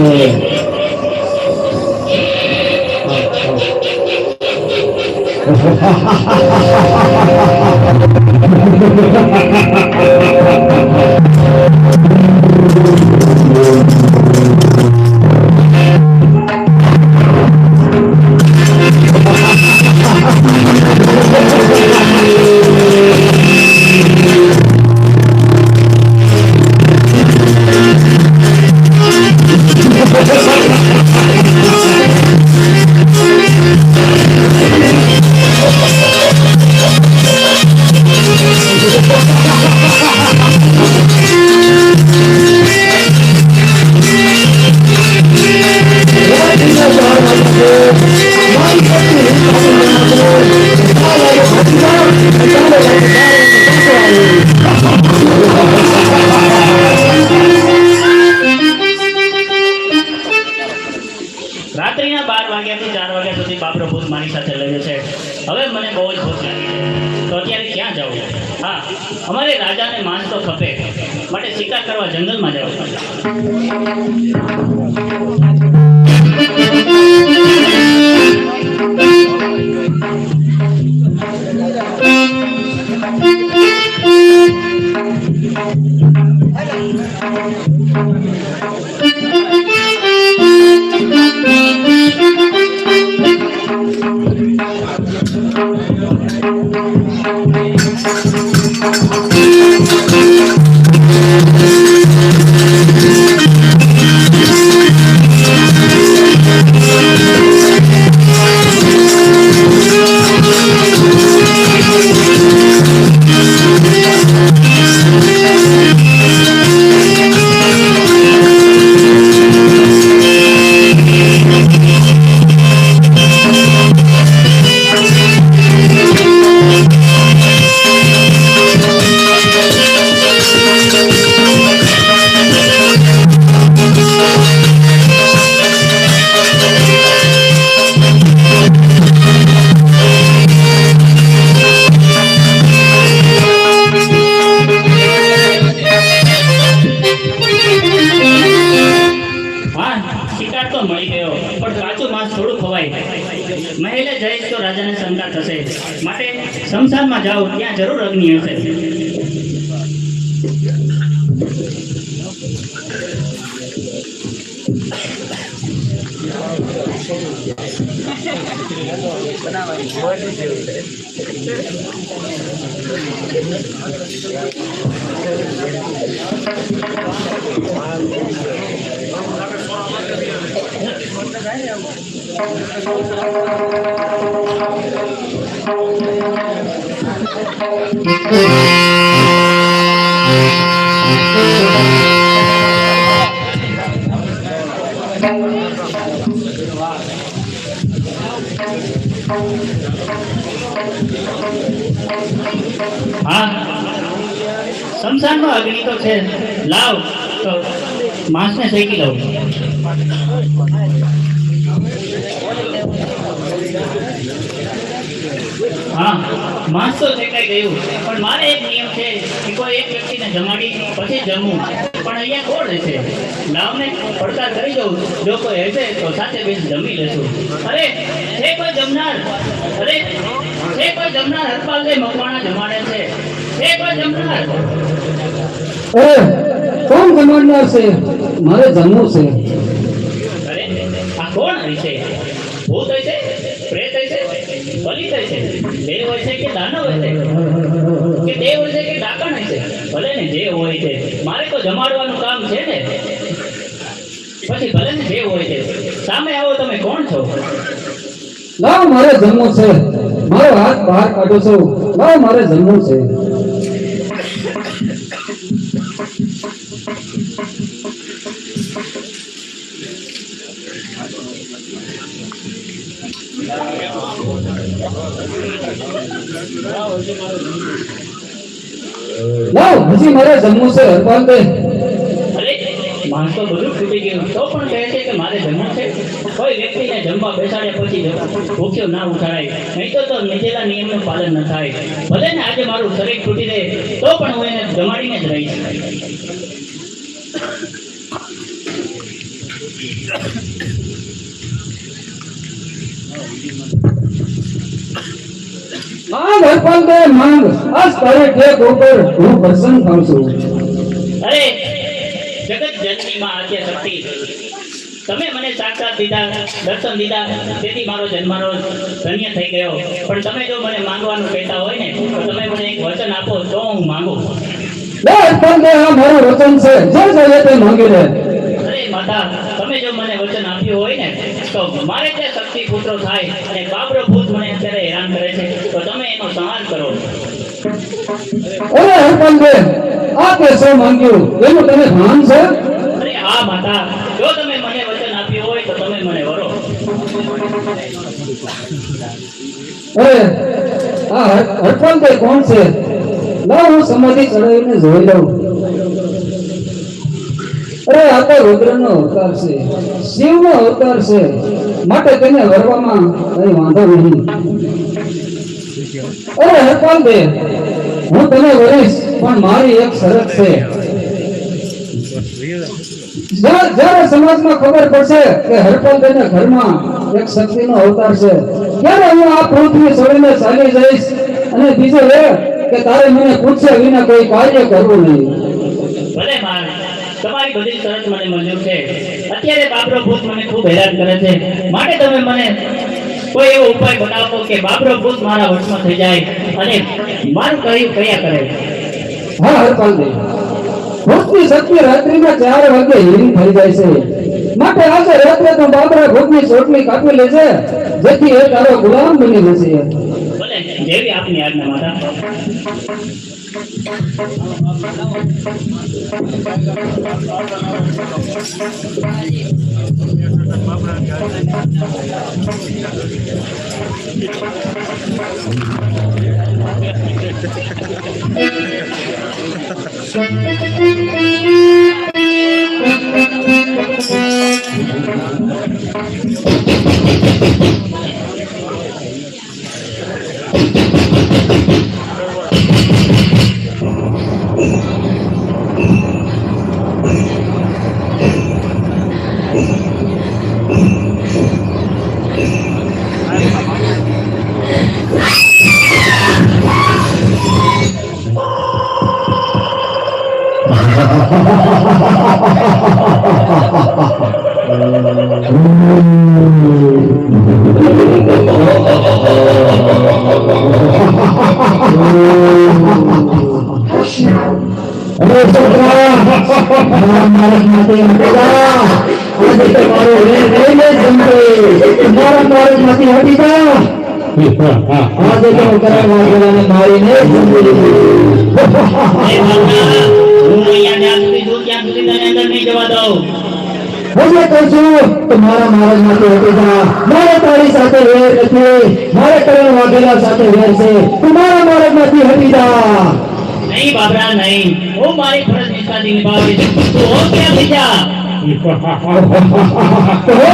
[SPEAKER 3] રાત્રિના 12 વાગ્યાથી 4 વાગ્યા સુધી બાબરો ભૂત મારી સાથે લડ્યો છે. હવે મને બહુ જ ભૂખ લાગી છે, તો અત્યારે ક્યાં જવું? હા, અમારે રાજાને માંસ તો ખપે, માટે શિકાર કરવા જંગલમાં જવું ગયો, પણ કાચું માંસ થોડું ખવાય. મહેલે જઈશ તો રાજાને શંકા થશે, માટે શમશાનમાં જાઓ, ત્યાં જરૂર અગ્નિ હશે. હા, શમશાનમાં અગ્નિ તો છે, લાવ તો માંસને શેકી લઉં. હા, માંસ તો શેકાઈ ગયું, પણ મારે એક નિયમ છે કે કોઈ એક વ્યક્તિને જમાડી પછી જમવું. પણ અહીંયા કોણ રહેશે? લાવને પડકાર કરી દઉં, જો કોઈ હશે તો સાથે બેસી જમી લેશું. અરે છે કોઈ જમનાર? અરે છે કોઈ જમનાર? હરપાલને મકવાણા જમાડે છે. છે કોઈ જમનાર?
[SPEAKER 4] અરે કોણ જમાડનાર છે? મારે જમવું છે.
[SPEAKER 3] અરે આ કોણ હશે? ભૂત હશે? પ્રેત હશે? બલિત હશે? દેવ હશે કે દાનવ હશે? કે દેવ હશે કે ડાકણ હશે? ભલે ને જે હોય છે, મારે તો જમાડવાનું કામ છે ને. પછી ભલે ને જે હોય છે, સામે આવો, તમે કોણ છો?
[SPEAKER 4] લાવ, મારે જમવું છે. મારો હાથ બહાર કાઢો છો. લાવ, મારે જમવું છે. લાવ, હજી મારે જમવું છે. હરપાલ દે.
[SPEAKER 3] અરે માણસ તો બધું છૂટી ગયું, તો પણ કહે છે કે મારે જમવું છે. કોઈ વ્યક્તિને જમવા બેસાડ્યા પછી ભૂખ્યો ના ઉઠાડાય, નહીં તો નીચેલા નિયમનું પાલન ન થાય. ભલે ને આજે મારું શરીર તૂટી દે, તો પણ હું એને જમાડીને જ રહીશ.
[SPEAKER 4] માંગ હરપાલ દે, માંગ. આજ તારે ટેક ઉપર હું પ્રસન્ન થાઉં છું.
[SPEAKER 3] અરે જગત જનની માં આદ્ય શક્તિ, તમે મને સાક્ષાત દીધા, દર્શન દીધા, તેથી મારો જન્મારો ધન્ય થઈ ગયો. પણ તમે જો મને માંગવાનું કહેતા હોય ને, તો તમે મને એક વચન આપો તો હું માંગુ.
[SPEAKER 4] લે હરપાલ દે, આ મારું વચન છે. જે જોઈએ તે માંગી લે.
[SPEAKER 3] અરે માતા, તમે જો મને વચન આપ્યું હોય ને, તો મારે ત્યાં શક્તિ પુત્રો થાય, અને બાબરો ભૂત મને અત્યારે હેરાન કરે છે, તો તમે એનો સંહાર કરો.
[SPEAKER 4] અરે હરપાલ દે, આ તે શું માંગ્યું એનું તને ભાન છે?
[SPEAKER 3] અરે હા માતા, જો તમે મને વચન આપ્યું હોય તો તમે મને વરો.
[SPEAKER 4] અરે આ હરપાલ દે કોણ છે? લાવ, હું સમાધિ ચડાવીને જોઈ લઉં. અરે આ તો રુદ્રનો અવતાર છે, શિવનો અવતાર છે, માટે તેને વરવામાં કઈ વાંધો નહીં. અરે હરપાલ દે, હું તને વરીશ, પણ મારી એક શરત છે. જ્યારે સમાજમાં ખબર પડશે કે હરપાલ દેના ઘરમાં એક શક્તિનો અવતાર છે, ત્યારે હું આ પૃથ્વી છોડીને ચાલી જઈશ. અને બીજો એ કે તારે મને પૂછ્યા વિના કોઈ કાર્ય કરવું નહીં.
[SPEAKER 3] ભલે માં, તમારી બધી શરત મને મંજૂર છે. અત્યારે બાબરો ભૂત મને ખૂબ હેરાન કરે છે, માટે તમે મને કોઈ એવો ઉપાય બનાવો કે બાબરો ભૂત મારા વશમાં થઈ જાય અને મારું કહ્યું કયા કરે.
[SPEAKER 4] હા હરપાલ દે, ભૂતની શક્તિ રાત્રિના 4 વાગે હીન થઈ જાય છે, માટે આજે રાત્રે તો બાબરા ભૂતની ચોટલી કાપી લેજે, જેથી એ તારો ગુલામ બની જશે.
[SPEAKER 3] ભલે, જેવી આપની આજ્ઞા માતા.
[SPEAKER 4] મારા માર્ગમાંથી હટી જા. આજે તો હું કરણ વાઘેલાને મારીને જિંદગી લીધી.
[SPEAKER 3] એ બાપા, હું અહીંયા જ્યાં સુધી છું ત્યાં સુધી તને અંદર નહીં જવા દઉં.
[SPEAKER 4] હું જે કહું છું તો મારા માર્ગમાંથી હટી જા. મારે તારી સાથે વેર નથી, મારે કરણ વાઘેલા સાથે વેર છે. તું મારા માર્ગમાંથી હટી જા.
[SPEAKER 3] નહીં બાબરા નહીં, હું મારી ફરજ નિષ્ઠાથી નિભાવીશ. તું હો ક્યાં થઈ જા.
[SPEAKER 4] તો હે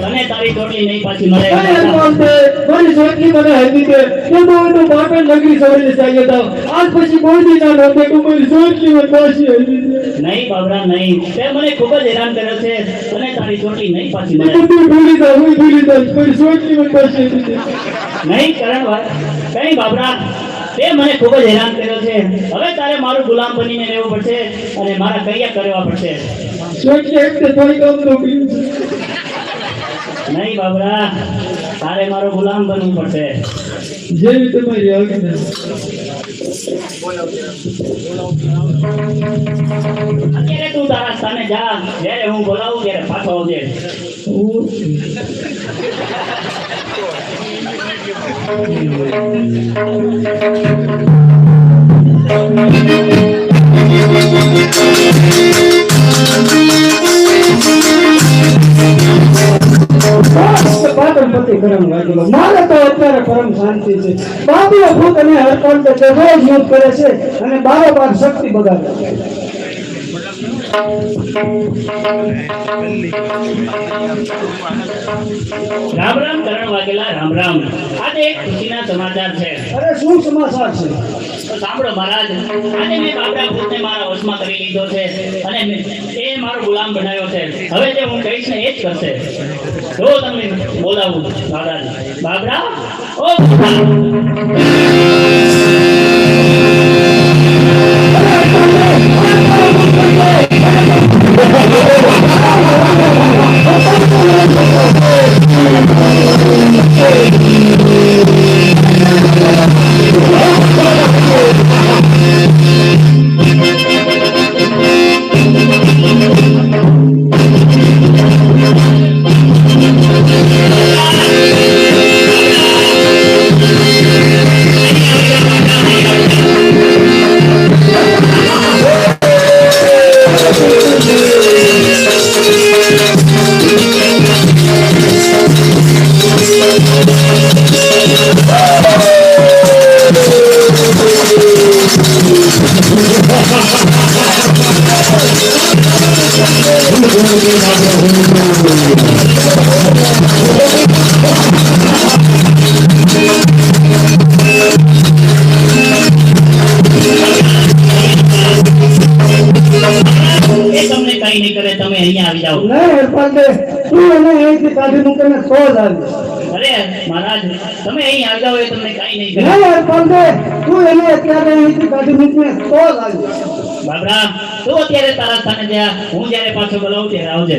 [SPEAKER 3] તને તારી ચોટલી નહીં પાછી મળે.
[SPEAKER 5] મારી સોટલી મને હતી કે હું તો પાટણ નગરી સવારે ચાલ્યો હતો. આજ પછી કોઈ દી ના નહોતો કે મારી સોટલી મને પાછી આવી છે.
[SPEAKER 3] નહીં બાબરા નહીં, તે મને ખૂબ જ હેરાન કર્યો છે. તને તારી ચોટલી નહીં પાછી મળે.
[SPEAKER 5] તું ભૂલી જા, હું ભૂલી જા, મારી સોટલી મને પાછી આવી છે.
[SPEAKER 3] નહીં કરણ કઈ બાબરા, તે મને ખૂબ જ હેરાન કર્યો છે. હવે તારે મારું ગુલામ બનીને રહેવું પડશે અને મારા કૈયા કરવા પડશે.
[SPEAKER 5] સોટલી એક તો થોડી કામ નો કર્યું છે.
[SPEAKER 3] નહીં બાબરા, તારે મારો ગુલામ બનવું પડશે.
[SPEAKER 5] જેવી તમારી આજ્ઞા.
[SPEAKER 3] અત્યારે તું તારા સ્થાને જા, જ્યારે હું બોલાવું ત્યારે પાછો આવજે.
[SPEAKER 5] પાટણ પતિ કરમ વાગેલો. મારે તો અત્યારે પરમ શાંતિ છે. બાપીઓ ભૂત અને હરકંડ તે રોજ યુદ્ધ કરે છે અને બારોબાર શક્તિ બગાડે છે.
[SPEAKER 3] રામ રામ કરણ વાઘેલા, રામ રામ. આજે એક ખુશીના સમાચાર છે.
[SPEAKER 5] અરે શું સમાચાર છે?
[SPEAKER 3] તો સાંભળો મહારાજ, આજે મેં બાબરા ભૂતને મારા વશમાં કરી લીધો છે અને એ મારો ગુલામ બનાવ્યો છે. હવે જે હું કહીશ ને એ જ કરશે. જો તમને બોલાવું મહારાજ. બાબરા, ઓ તમને કઈ નહીં કરે, તમે અહીંયા આવી જાઓ.
[SPEAKER 5] નહીં હરપાલ, તું એને અહીંથી કાઢી મૂકીને તો જ આવી.
[SPEAKER 3] અરે મહારાજ તમે અહીં આવી જાઓ એ તમને કાંઈ નહીં કરે.
[SPEAKER 5] નહીં હરપાલને, તું એને અત્યારે અહીંથી કાઢી મૂકને તો જ આવી.
[SPEAKER 3] બાબરા તું અત્યારે તારા સ્થાને જા, હું જ્યારે પાછો બોલાવું ત્યારે આવજે.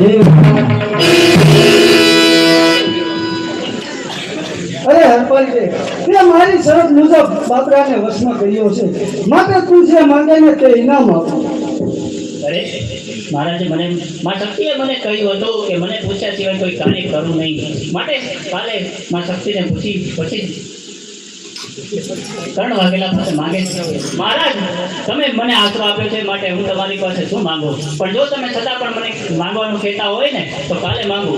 [SPEAKER 5] અરે હરપાલજી, તે મારી શરત મુજબ બાપરાને વશમાં કર્યો છે, માત્ર તું જે માંગે ને તે ઇનામ આપો.
[SPEAKER 3] અરે મહારાજે મને માં શક્તિએ મને કહ્યું હતું કે મને પૂછ્યા સિવાય કોઈ કાર્ય કરું નહીં, માટે કાલે માં શક્તિને પૂછી પછી 3 વાગેલા પાસે માંગે છે. મહારાજ તમે મને આશરો આપ્યો છે માટે હું તમારી પાસે શું માંગુ, પણ જો તમે છતાં પણ મને માંગવાનું કહેતા હોય ને તો કાલે માંગુ.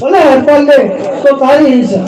[SPEAKER 5] ભલે હરપાલને, તો તારી ઈચ્છા.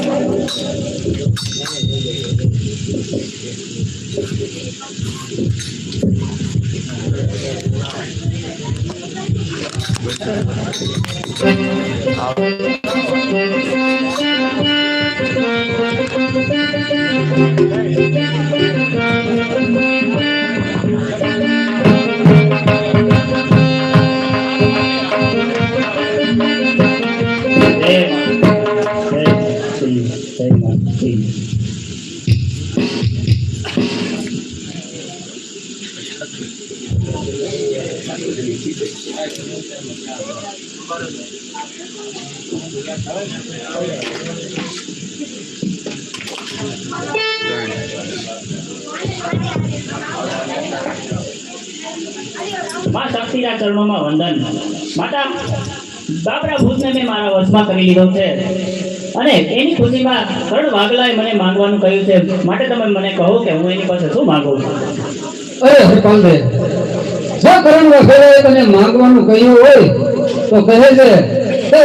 [SPEAKER 3] માં શક્તિના ચરણોમાં વંદન. માતા બાબરા ભૂતને મેં મારા વશમાં કરી લીધો છે અને એની ખુશીમાં 3 વાગલાએ મને માંગવાનું કહ્યું છે, માટે તમે મને કહો કે હું એની પાસે શું માંગુ.
[SPEAKER 4] અરે હરપાલને, જો કરણ વગેરે તને માંગવાનું કહ્યું હોય તો કહે છે કે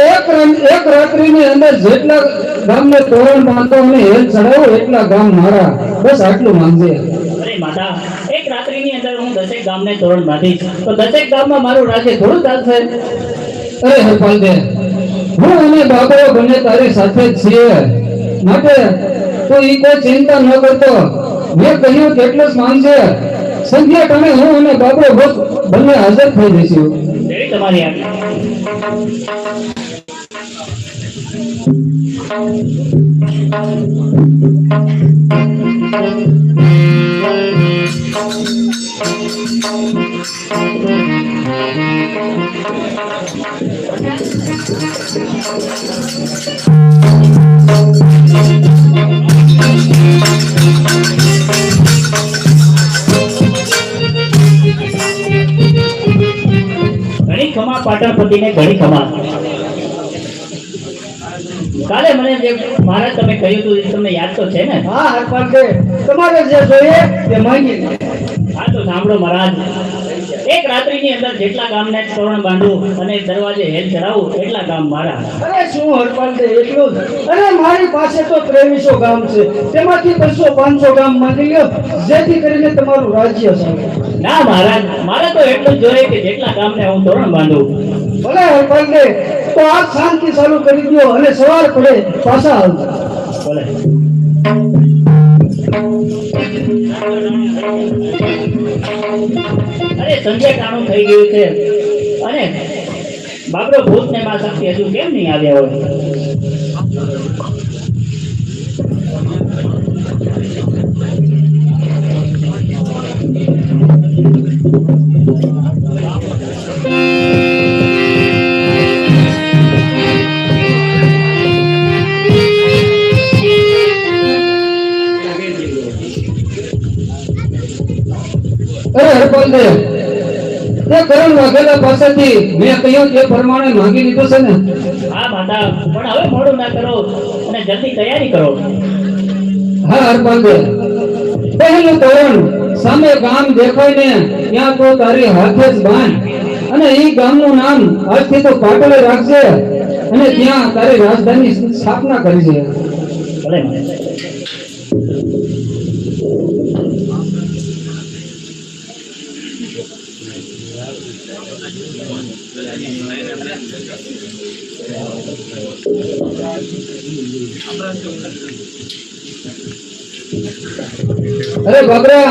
[SPEAKER 4] એક રાત્રિની અંદર જેટલા ગામને તોરણ બાંધો અને હેલ ચડાવો એટલા ગામ મારા, બસ આટલું માંગજે.
[SPEAKER 3] અરે માતા, એક રાત્રિની અંદર હું 10 ગામને તોરણ બાંધીશ તો 10 ગામમાં મારું રાજ્ય થોડું ચાલશે.
[SPEAKER 4] અરે હરપાલને, હું અને બાબરો બંને તારી સાથે જ છીએ, માટે તું ઈ કોઈ ચિંતા ન કરતો. મેં કહ્યું કેટલું જ માંગજે, સંધ્યા ટાણે હું અને બાબરો બંને હાજર થઈ જઈશું.
[SPEAKER 3] એવી તમારી આજ્ઞા. ઘણી ખમા પાટણપતિને ઘણી ખમા. કાલે મને જે મહારાજ તમે કહ્યું હતું એ તમને યાદ તો છે ને?
[SPEAKER 5] હા હરપાલને, તમારે જે જોઈએ તે માંગી લો.
[SPEAKER 3] હા તો સાંભળો મહારાજ, એક રાત્રિની અંદર જેટલા ગામને તોરણ બાંધું અને દરવાજે હેલ ચડાવું એટલા ગામ મારા.
[SPEAKER 5] અરે શું હરપાલને, એટલું જ? અરે મારી પાસે તો 2300 ગામ છે, તેમાંથી 200-500 ગામ માંગી લ્યો, જેથી કરીને તમારું રાજ્ય ચાલે.
[SPEAKER 3] ના મહારાજ, મારે તો એટલું જ જોઈએ કે જેટલા ગામને હું તોરણ બાંધું.
[SPEAKER 5] ભલે હરપાલને, તો આજ શાંતિ ચાલુ કરી દો અને સવાર પડે પાછા આવજો.
[SPEAKER 3] બોલે અરે સંજય કાણું થઈ ગયું છે અને બાબરો ભૂત ને માં શક્તિ હજુ કેમ નહીં આવ્યા હોય?
[SPEAKER 4] અરે હરપાલને, તે કરણ વાઘેલા પાસેથી મેં કહ્યું તે પ્રમાણે માંગી લીધું છે ને?
[SPEAKER 3] હા માતા, પણ હવે મોડું ના કરો અને જલ્દી તૈયારી કરો.
[SPEAKER 4] હા હરપાલને, પહેલું તોરણ સામે ગામ દેખાય ને ત્યાં તો તારી હાથે જ બાંધ અને એ ગામનું નામ આજથી તો પાટલે રાખજે અને ત્યાં તારી રાજધાની સ્થાપના કરજે.
[SPEAKER 3] ભલે
[SPEAKER 4] અરે બાબરા,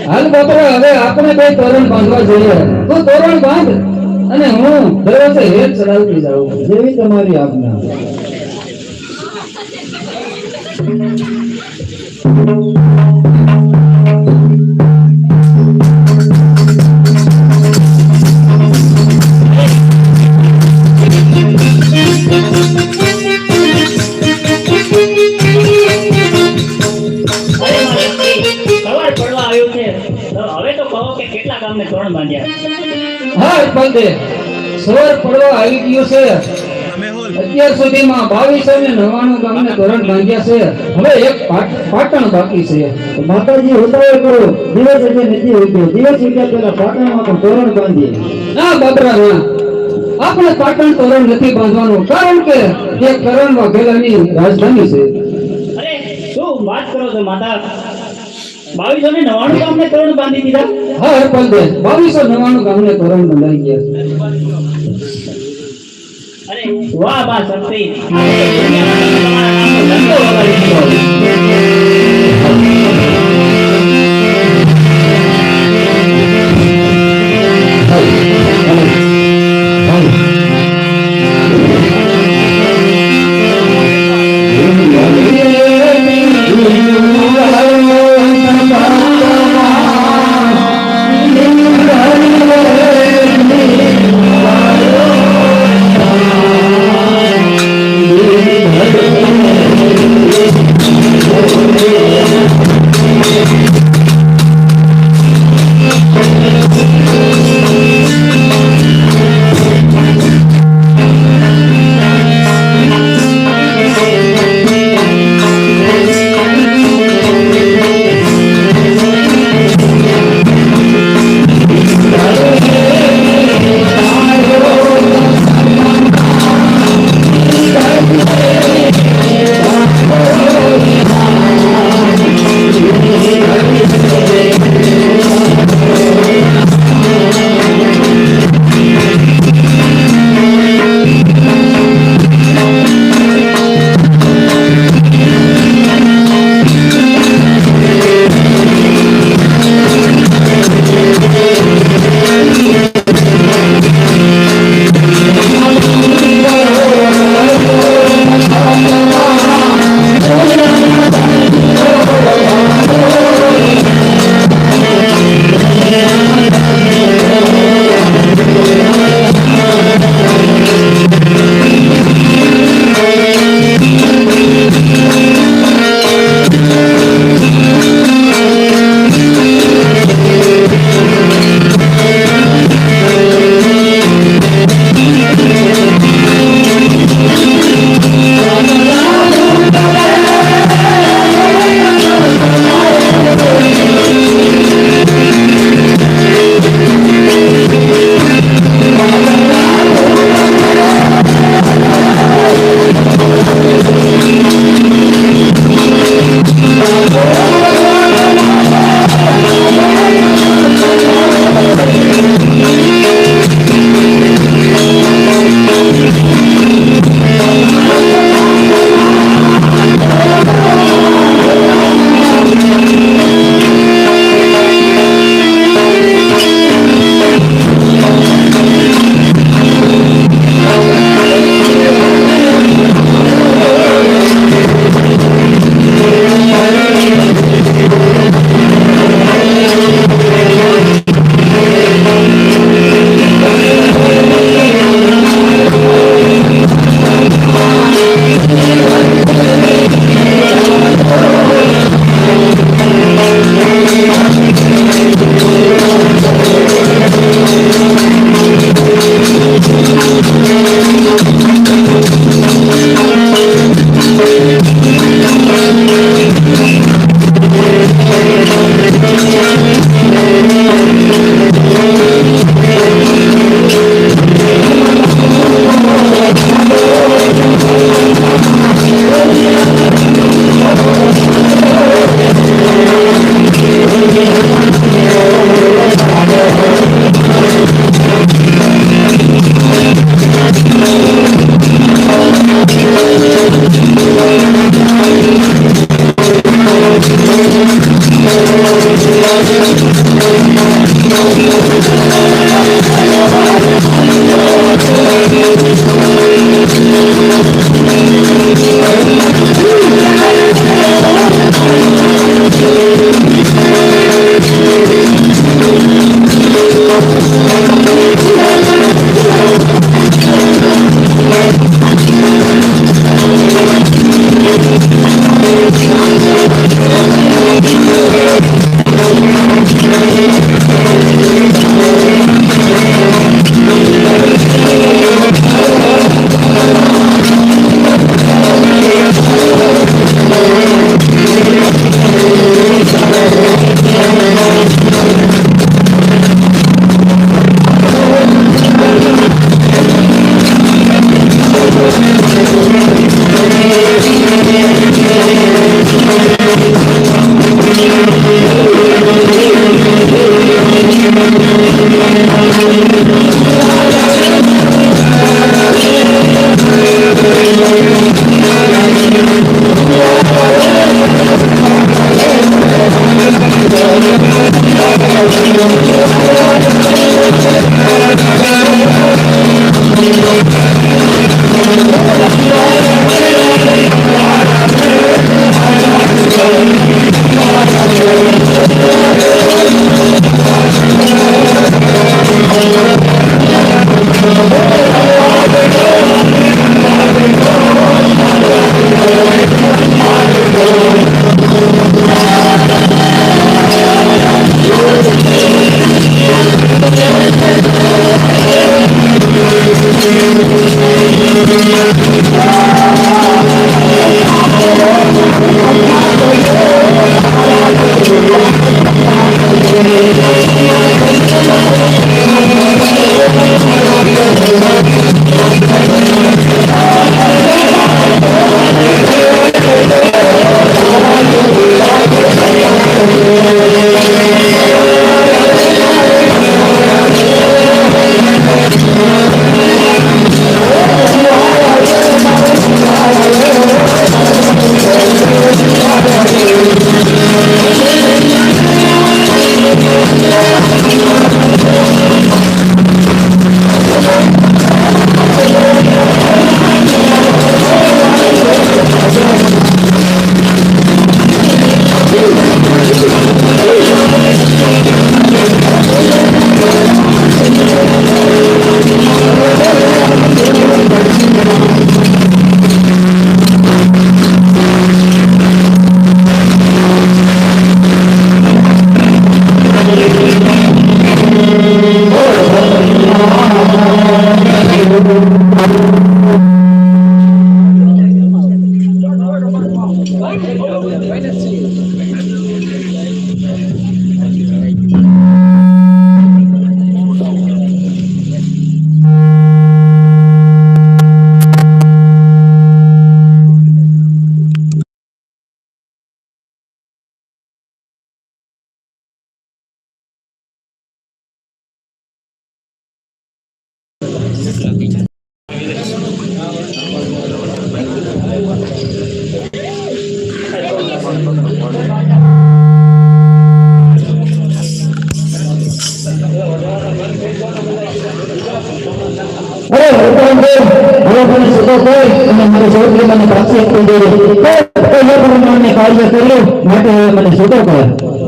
[SPEAKER 4] હાલ બાબરા, હવે આપણે કઈ તોરણ બાંધવા જોઈએ. તું તોરણ બાંધ અને હું દરવાજે હેત ચડાવતી જાઉં, જેવી તમારી આજ્ઞા.
[SPEAKER 3] સવાર પડવા આવ્યું છે તો હવે તો કહો કે કેટલા ગામને તોરણ બાંધ્યા?
[SPEAKER 4] હા પંતે સવાર પડવા આવી ગયું છે અત્યાર સુધીમાં 2299 ગામને તોરણ બાંધ્યા છે હવે એક પાટણ બાકી છે માતાજી ઉતાવળ કરો દિવસ એટલે નથી ઉગ્યો દિવસ ઉગ્યા પહેલા પાટણમાં પણ તોરણ બાંધીએ ના બાબરા ના આપણે પાટણ તોરણ નથી બાંધવાનું કારણ કે તે કરણ વાઘેલાની રાજધાની છે
[SPEAKER 3] અરે શું વાત કરો છો માતા? 2299 ગામને તોરણ બાંધી દીધા?
[SPEAKER 4] હા પંતે 2299 ગામને તોરણ બંધાઈ ગયા
[SPEAKER 3] અરે વાહ બા શક્તિ! તમારા નામનો ધંધો વગાડી દીધો.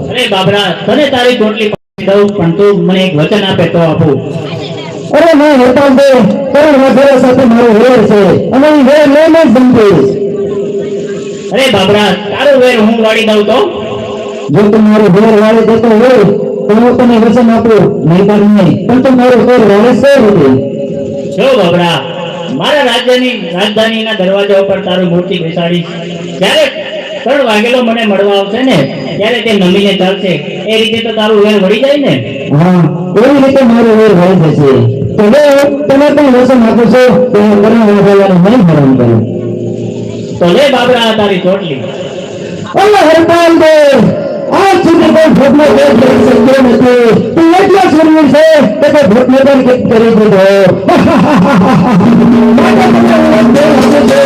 [SPEAKER 3] અરે બાબરા, તને તારી ચોટલી પાછી દઉં, પણ તું મને એક વચન આપે તો આપું.
[SPEAKER 4] અરે ના હેતાલ દે કરણ વગેરે સાથે મારો વેર છે અને એ વેર લઈને જ જંપીશ.
[SPEAKER 3] અરે બાબરા, તારું વેર હું વાળી દઉં તો?
[SPEAKER 4] જો તું મારો વેર વાળી દેતો હોય તો હું તને વચન આપું, નહીંતર નહીં. પણ તું મારો વેર વાળી છે નથી.
[SPEAKER 3] જો બાબરા, મારા રાજધાનીના દરવાજા ઉપર તારું મૂર્તિ બેસાડીશ. જ્યારે 3 વાગેલો મને મળવા આવશે ને, ત્યારે તે નમીને ચાલશે. એ રીતે તો તારું વેર વળી જાય ને.
[SPEAKER 4] હા, એવી રીતે મારો વેર વાળી જશે. તો હું તને પણ વચન આપું છું કે હું કરણ વગેરેનું નહીં હેરાન કરું.
[SPEAKER 3] તો લે બાબરા તારી ચોટલી.
[SPEAKER 4] અલ્લાહ હરપાલ દે આજ સુધી કોઈ ભોગનો વેર કરી શક્યો નથી. તું એટલો શૂરવીર છે કે તે ભોગને પણ કંઈક કરી દીધો. માટે તમને વિનંતી છે કે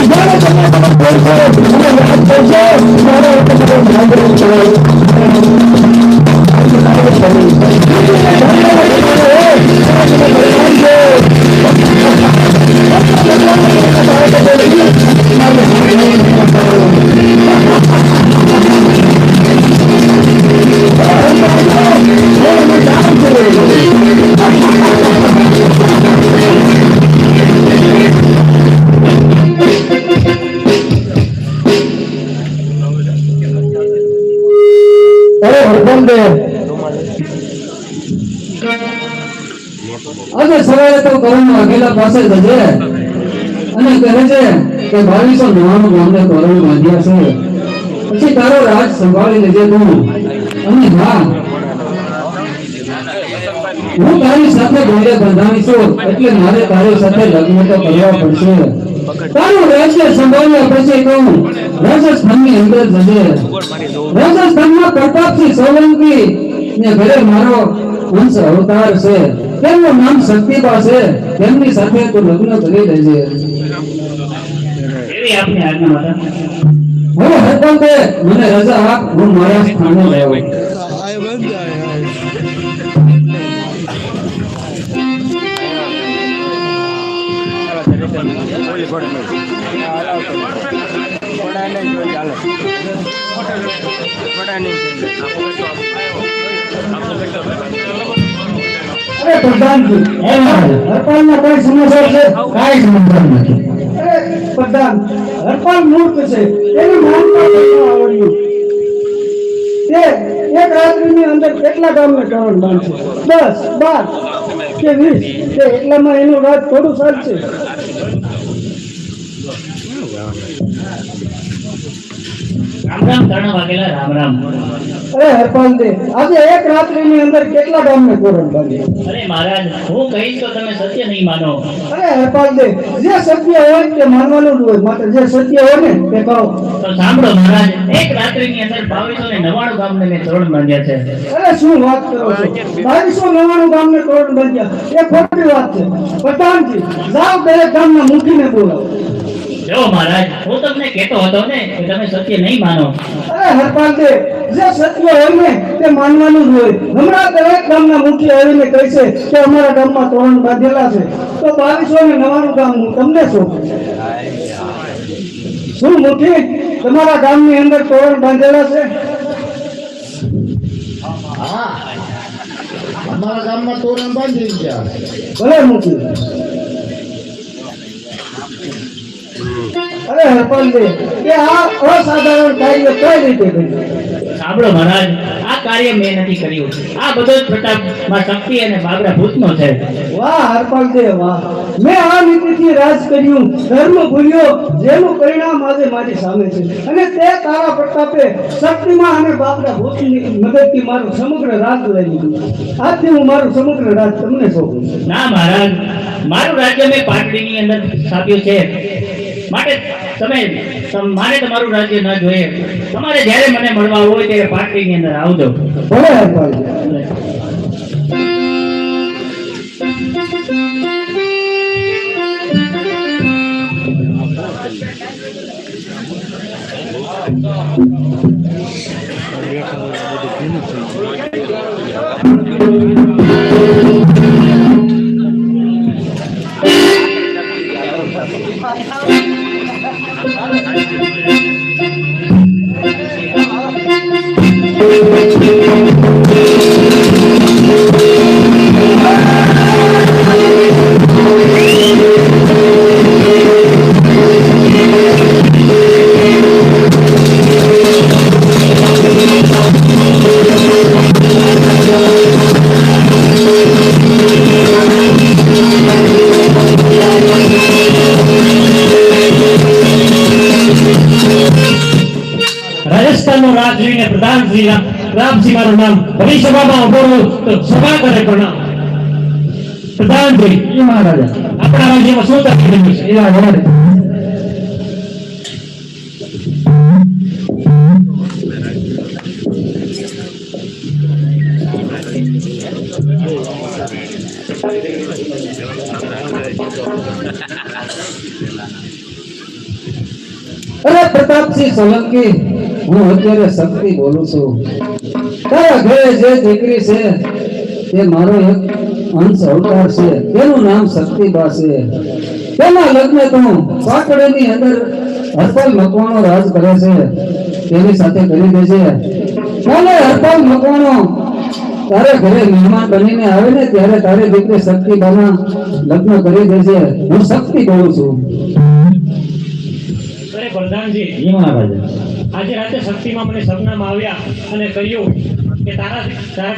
[SPEAKER 4] જ્યારે તમે તમે બોલશો અને યાદ કરશો ત્યારે તમારે જાગૃત થવું. આજે સવારે તો કરણ વાઘેલા પાસે જજે અને કહે છે કે 2299 ગામને તોરણ બાંધ્યા છે, પછી તારો રાજ સંભાળી લેજે તું. અને હા, હું તારી સાથે ગોળે બંધાવી છું, એટલે મારે તારી સાથે લગ્ન તો કરવા પડશે. તારું રાજ્ય સંભાળ્યા પછી કહું રાજસ્થાનની અંદર જજે. રાજસ્થાનમાં પ્રતાપસિંહ સોલંકી ને ઘરે મારો વંશ અવતાર છે, તેમનું નામ શક્તિબા છે, તેમની સાથે તું લગ્ન કરી લેજે.
[SPEAKER 3] એવી આપની આજ્ઞા માતા.
[SPEAKER 4] હવે હરકત મને રજા આપ, હું મારા સ્થાને જાઉં.
[SPEAKER 5] અરે પ્રધાનજી, હરપાલના કઈ સમાચાર છે?
[SPEAKER 4] કાંઈ સમાચાર નથી.
[SPEAKER 5] અરે પ્રધાન, હરપાલ મૂર્ખ છે, એનું નાનપણ નથી આવડ્યું. તે એક રાત્રિની અંદર કેટલા ગામને ટોળણ બાંધશે? 10, 12 કે 20? તે એટલામાં એનું રાત થોડું ચાલશે.
[SPEAKER 3] રામ રામ ત્રણ વાગેલા રામ રામ.
[SPEAKER 5] અરે હરપાલ દે, આજે એક રાત્રિની અંદર કેટલા ગામને ટોળણ બાંધે?
[SPEAKER 3] અરે મહારાજ, હું કહીશ તો તમે સત્ય નહીં માનો.
[SPEAKER 5] અરે હરપાલ દે, જે સત્ય હોય તે માનવાનું જ હોય, માટે જે સત્ય હોય ને તે કહો.
[SPEAKER 3] તો સાંભળો મહારાજ, એક રાત્રિની અંદર 2299 ગામને મેં તોરણ બાંધ્યા છે.
[SPEAKER 5] અરે શું વાત કરો છો? 2299 ગામને ટોળણ બાંધ્યા, એ ખોટી વાત છે. પ્રધાનજી, જાઓ દરેક ગામના મુખીને બોલાવો.
[SPEAKER 3] જો મહારાજ, હું તમને કહેતો હતો ને કે તમે સત્ય નહીં માનો.
[SPEAKER 5] અરે હરપાલ દે, જે સત્ય હોય ને તે માનવાનું જ હોય. હમણાં દરેક ગામના મુખી આવીને કહે છે કે અમારા ગામમાં તોરણ બાંધેલા છે, તો 2299 ગામ હું તમને સોંપું. શું મુખી, તમારા ગામની અંદર તોરણ બાંધેલા છે?
[SPEAKER 2] અમારા ગામમાં તોરણ બાંધી ગયા.
[SPEAKER 5] ભલે મુખી. અરે હરપાલ દે, કે આ અસાધારણ કાર્ય કઈ રીતે કર્યું?
[SPEAKER 3] સાંભળો મહારાજ, આ કાર્ય મેં નથી કર્યું. આ બધો જ પ્રતાપ માં શક્તિ અને બાબરા ભૂતનો છે.
[SPEAKER 5] વાહ હરપાલ દે વાહ, મેં આ નીતિથી રાજ કર્યું, ધર્મ ભૂલ્યો, જેનું પરિણામ આજે મારી સામે છે. અને તે તારા પ્રતાપે શક્તિમાં અને બાપરા ભૂતની મદદથી મારું સમગ્ર રાજ લઈ લીધું. આજથી હું મારું સમગ્ર રાજ તમને સોંપું છું.
[SPEAKER 3] ના મહારાજ, મારું રાજ્ય મેં પાટડીની અંદર સ્થાપ્યું છે, માટે મારે તમારું રાજ્ય ન જોઈએ. તમારે જ્યારે મને મળવા હોય ત્યારે પાટડીની અંદર આવજો.
[SPEAKER 5] ભલે હરપાલ દે.
[SPEAKER 1] રાજસ્થાનનો રાજ જોઈને પ્રધાનશ્રી રામજી મારું નામ હરિસભામાં ઉભો રહું તો સભા કરે પ્રણામ. પ્રધાનશ્રી,
[SPEAKER 4] એ મહારાજા,
[SPEAKER 1] આપણા રાજ્યમાં શું તકલીફ છે?
[SPEAKER 4] એ વડારે. અરે પ્રતાપસિંહ સોલંકી, હું અત્યારે શક્તિ બોલું છું. તારા ઘરે જે દીકરી છે તે મારો એક અંશ અવતાર છે, તેનું નામ શક્તિબા છે. તેના લગ્ન તું પાટડીની અંદર હરપાલ મકવાણો રાજ કરે છે તેની સાથે કરી દેજે. કાલે હરપાલ મકવાણો તારે ઘરે મહેમાન બનીને આવે ને ત્યારે તારી દીકરી શક્તિબાના લગ્ન કરી દેજે. હું શક્તિ બોલું છું.
[SPEAKER 1] અરે પ્રધાનજી,
[SPEAKER 4] જી મહારાજા.
[SPEAKER 1] આજે રાતે શક્તિમાં મને સપનામાં આવ્યા અને કહ્યું કે તારા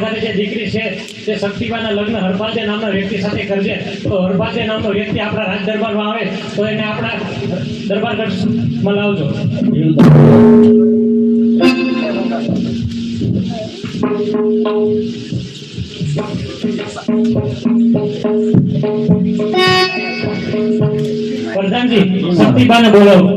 [SPEAKER 1] ઘરે જે દીકરી છે તે શક્તિબાના લગ્ન હરપાલજી નામના વ્યક્તિ સાથે કરજે. તો હરપાલજી નામનો વ્યક્તિ આપણા રાજ દરબારમાં આવે તો એને આપણા દરબારમાં લાવજો. પ્રધાનજી, શક્તિબાને બોલાવો.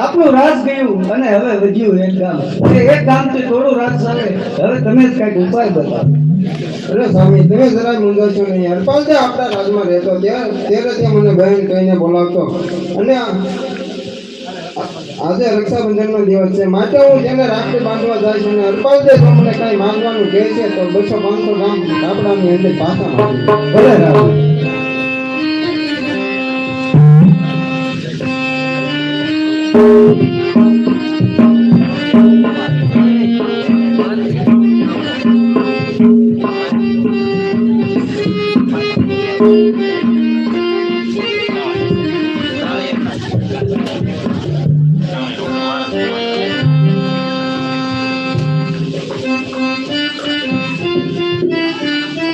[SPEAKER 5] આપણું રાજ ગયું અને હવે વધ્યું એક ગામ. અને એક ગામથી થોડું રાજ ચાલે. હવે તમે જ કાંઈક ઉપાય બતાવો.
[SPEAKER 8] અરે સ્વામી તમે જરા મૂંઝાશો નહીં. હરપાલ જે આપણા રાજમાં રહેતો ત્યારે તે મને બહેન કહીને બોલાવતો અને આજે રક્ષાબંધનનો દિવસ છે માટે હું તેને રાખડી બાંધવા જાય છું અને હરપાલ જે જો મને કાંઈ માંગવાનું કહે છે તો 200-500 ગામ આપણાની અંદર પાછા માંગુ.
[SPEAKER 5] ભલે રાજ.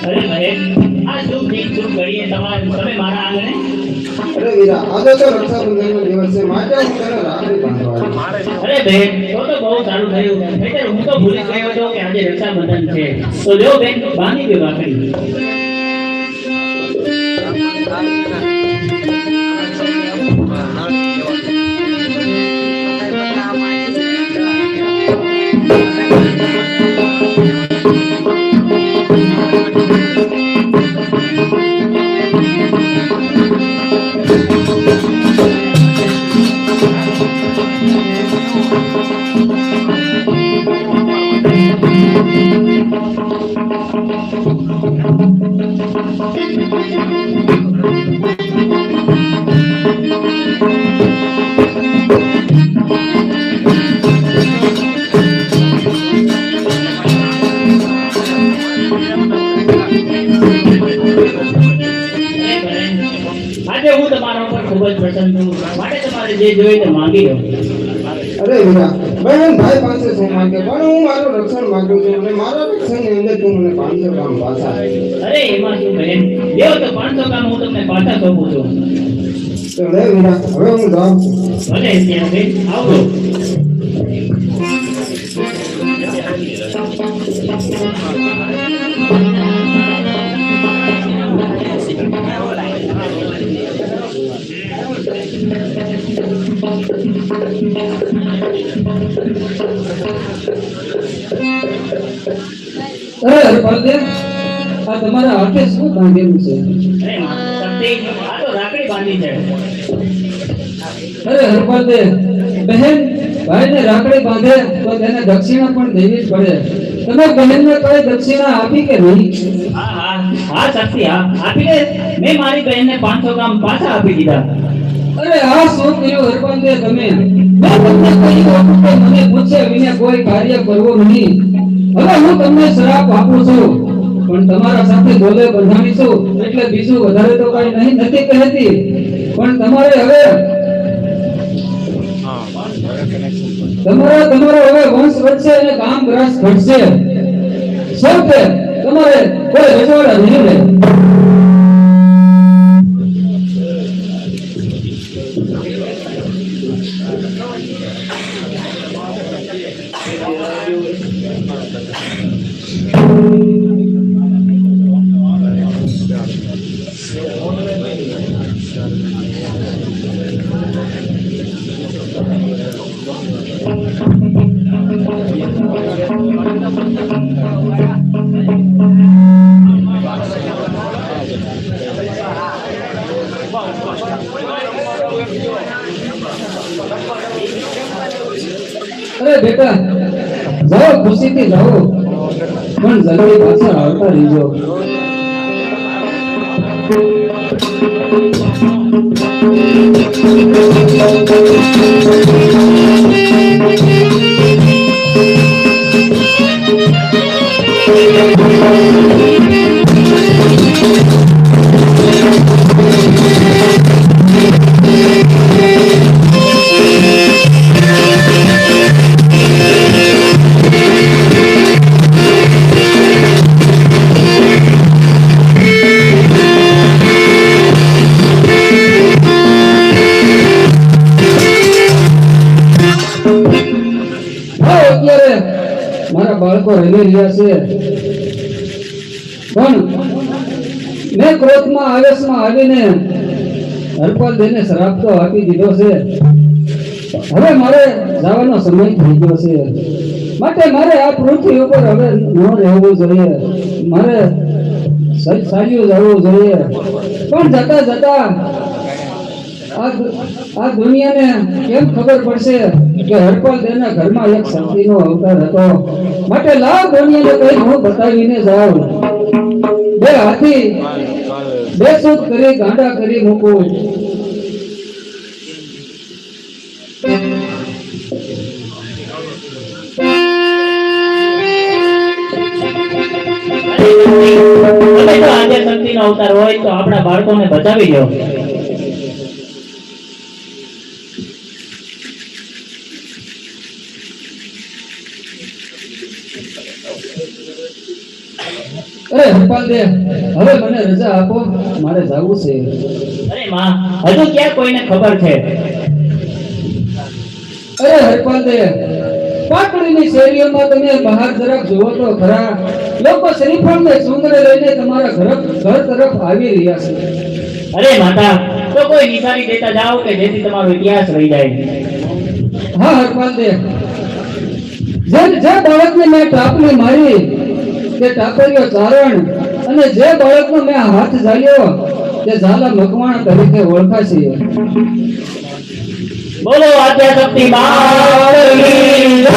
[SPEAKER 3] અરે બહેન, આ શું ઠીક શું કરીએ તમે મારા આંગણે?
[SPEAKER 8] અરે વીરા આજે તો રક્ષાબંધનનો દિવસ છે માટે હું તેને રાખડી બાંધવા આવ્યો.
[SPEAKER 3] અરે બેન, તો બહુ સારું થયું. નહીંતર હું તો ભૂલી ગયો હતો કે આજે રક્ષાબંધન છે. તો લ્યો બેન, બાંધી દો રાખડી. આજે હું તમારા ઉપર ખૂબ જ પ્રસન્ન છું. માટે તમારે જે જોઈએ તે માંગી લો.
[SPEAKER 8] અરે વીરા બહેન ભાઈ પાસે શું માંગે પણ હું મારું રક્ષણ માંગુ છું અને મારા રક્ષણની અંદર તું મને 500 ગામ પાછા આપે.
[SPEAKER 3] અરે એમાં શું બહેન, દેવ તો 500 કામ હું તમને પાછા સોંપું છું.
[SPEAKER 8] તો લે વીરા હવે હું જાઉં છું.
[SPEAKER 3] ભલે ત્યાં બેન, આવજો.
[SPEAKER 4] અરે હરપાલદેવ, આ તમારા હાથે શું બાંધેલું છે?
[SPEAKER 3] અરે માતા શક્તિ, આ તો રાખડી બાંધી છે.
[SPEAKER 4] અરે હરપાલદેવ, બહેન ભાઈને રાખડી બાંધે તો તેને દક્ષિણા પણ દેવી જ પડે. તમે બહેનને કઈ દક્ષિણા આપી કે નહીં?
[SPEAKER 3] હા હા હા શક્તિ, હા આપી દે. મેં મારી બહેનને 500 કામ પાછા આપી દીધા.
[SPEAKER 4] અરે આ શું કર્યું હરપાલદેવ તમે? મેં તમને કહ્યું હતું કે મને પૂછ્યા વિના કોઈ કાર્ય કરવું નહીં. હવે હું તમને શ્રાપ આપું છું પણ તમારા સાથે ગોલે બંધાણી છું એટલે બીજું વધારે તો કઈ નહીં નથી કહેતી. પણ તમારે હવે તમારો હવે વંશ વધશે અને કામ ગ્રાસ ઘટશે. સૌ કે તમારે કોઈ રજવાડા નહીં રહે. અરે બેટા જાઓ, ખુશીથી જાઓ પણ જલ્દી પાછા આવતા રહેજો. મારા બાળકો રમી રહ્યા છે પણ મેં ક્રોધમાં આવેશમાં આવીને હરપાલ દેને શ્રાપ તો આપી દીધો છે હવે મારે જવાનો સમય થઈ ગયો છે, માટે મારે આ પૃથ્વી ઉપર હવે ન રહેવું જોઈએ, મારે ચાલ્યું જવું જોઈએ. પણ જતા જતા આ દુનિયાને કેમ ખબર પડશે કે હરપાલ દેના ઘરમાં એક શક્તિનો અવતાર હતો. માટે લાવ દુનિયાને કઈ હું બતાવીને જાઉં. બે હાથી બે સુખ કરી ગાંડા કરી મૂકું.
[SPEAKER 3] તમે તો આજે શક્તિનો અવતાર હોય તો આપણા બાળકોને બચાવી લો.
[SPEAKER 4] અરે હરપાલ દે, હવે મને રજા આપો, મારે જાવું છે.
[SPEAKER 3] અરે માં, હજુ ક્યાં કોઈને ખબર છે?
[SPEAKER 4] અરે હરપાલ દે, પાટડીની શેરીઓમાં તમે બહાર જરાક જુઓ તો ખરા. લોકો શ્રીફળને સુંદરે લઈને તમારા ઘર તરફ આવી રહ્યા છે.
[SPEAKER 3] અરે માતા, તો કોઈ નિશાની દેતા જાઓ કે જેથી તમારો ઇતિહાસ રહી જાય.
[SPEAKER 4] હા હરપાલ દે, જે બાળકને મેં ટાપલી મારી તે ટાપરીઓ ચારણ, અને જે બાળકનો મેં હાથ ઝાલ્યો તે ઝાલા મકવાણા તરીકે ઓળખાશે.
[SPEAKER 3] બોલો આદ્યા શક્તિ માતની જય.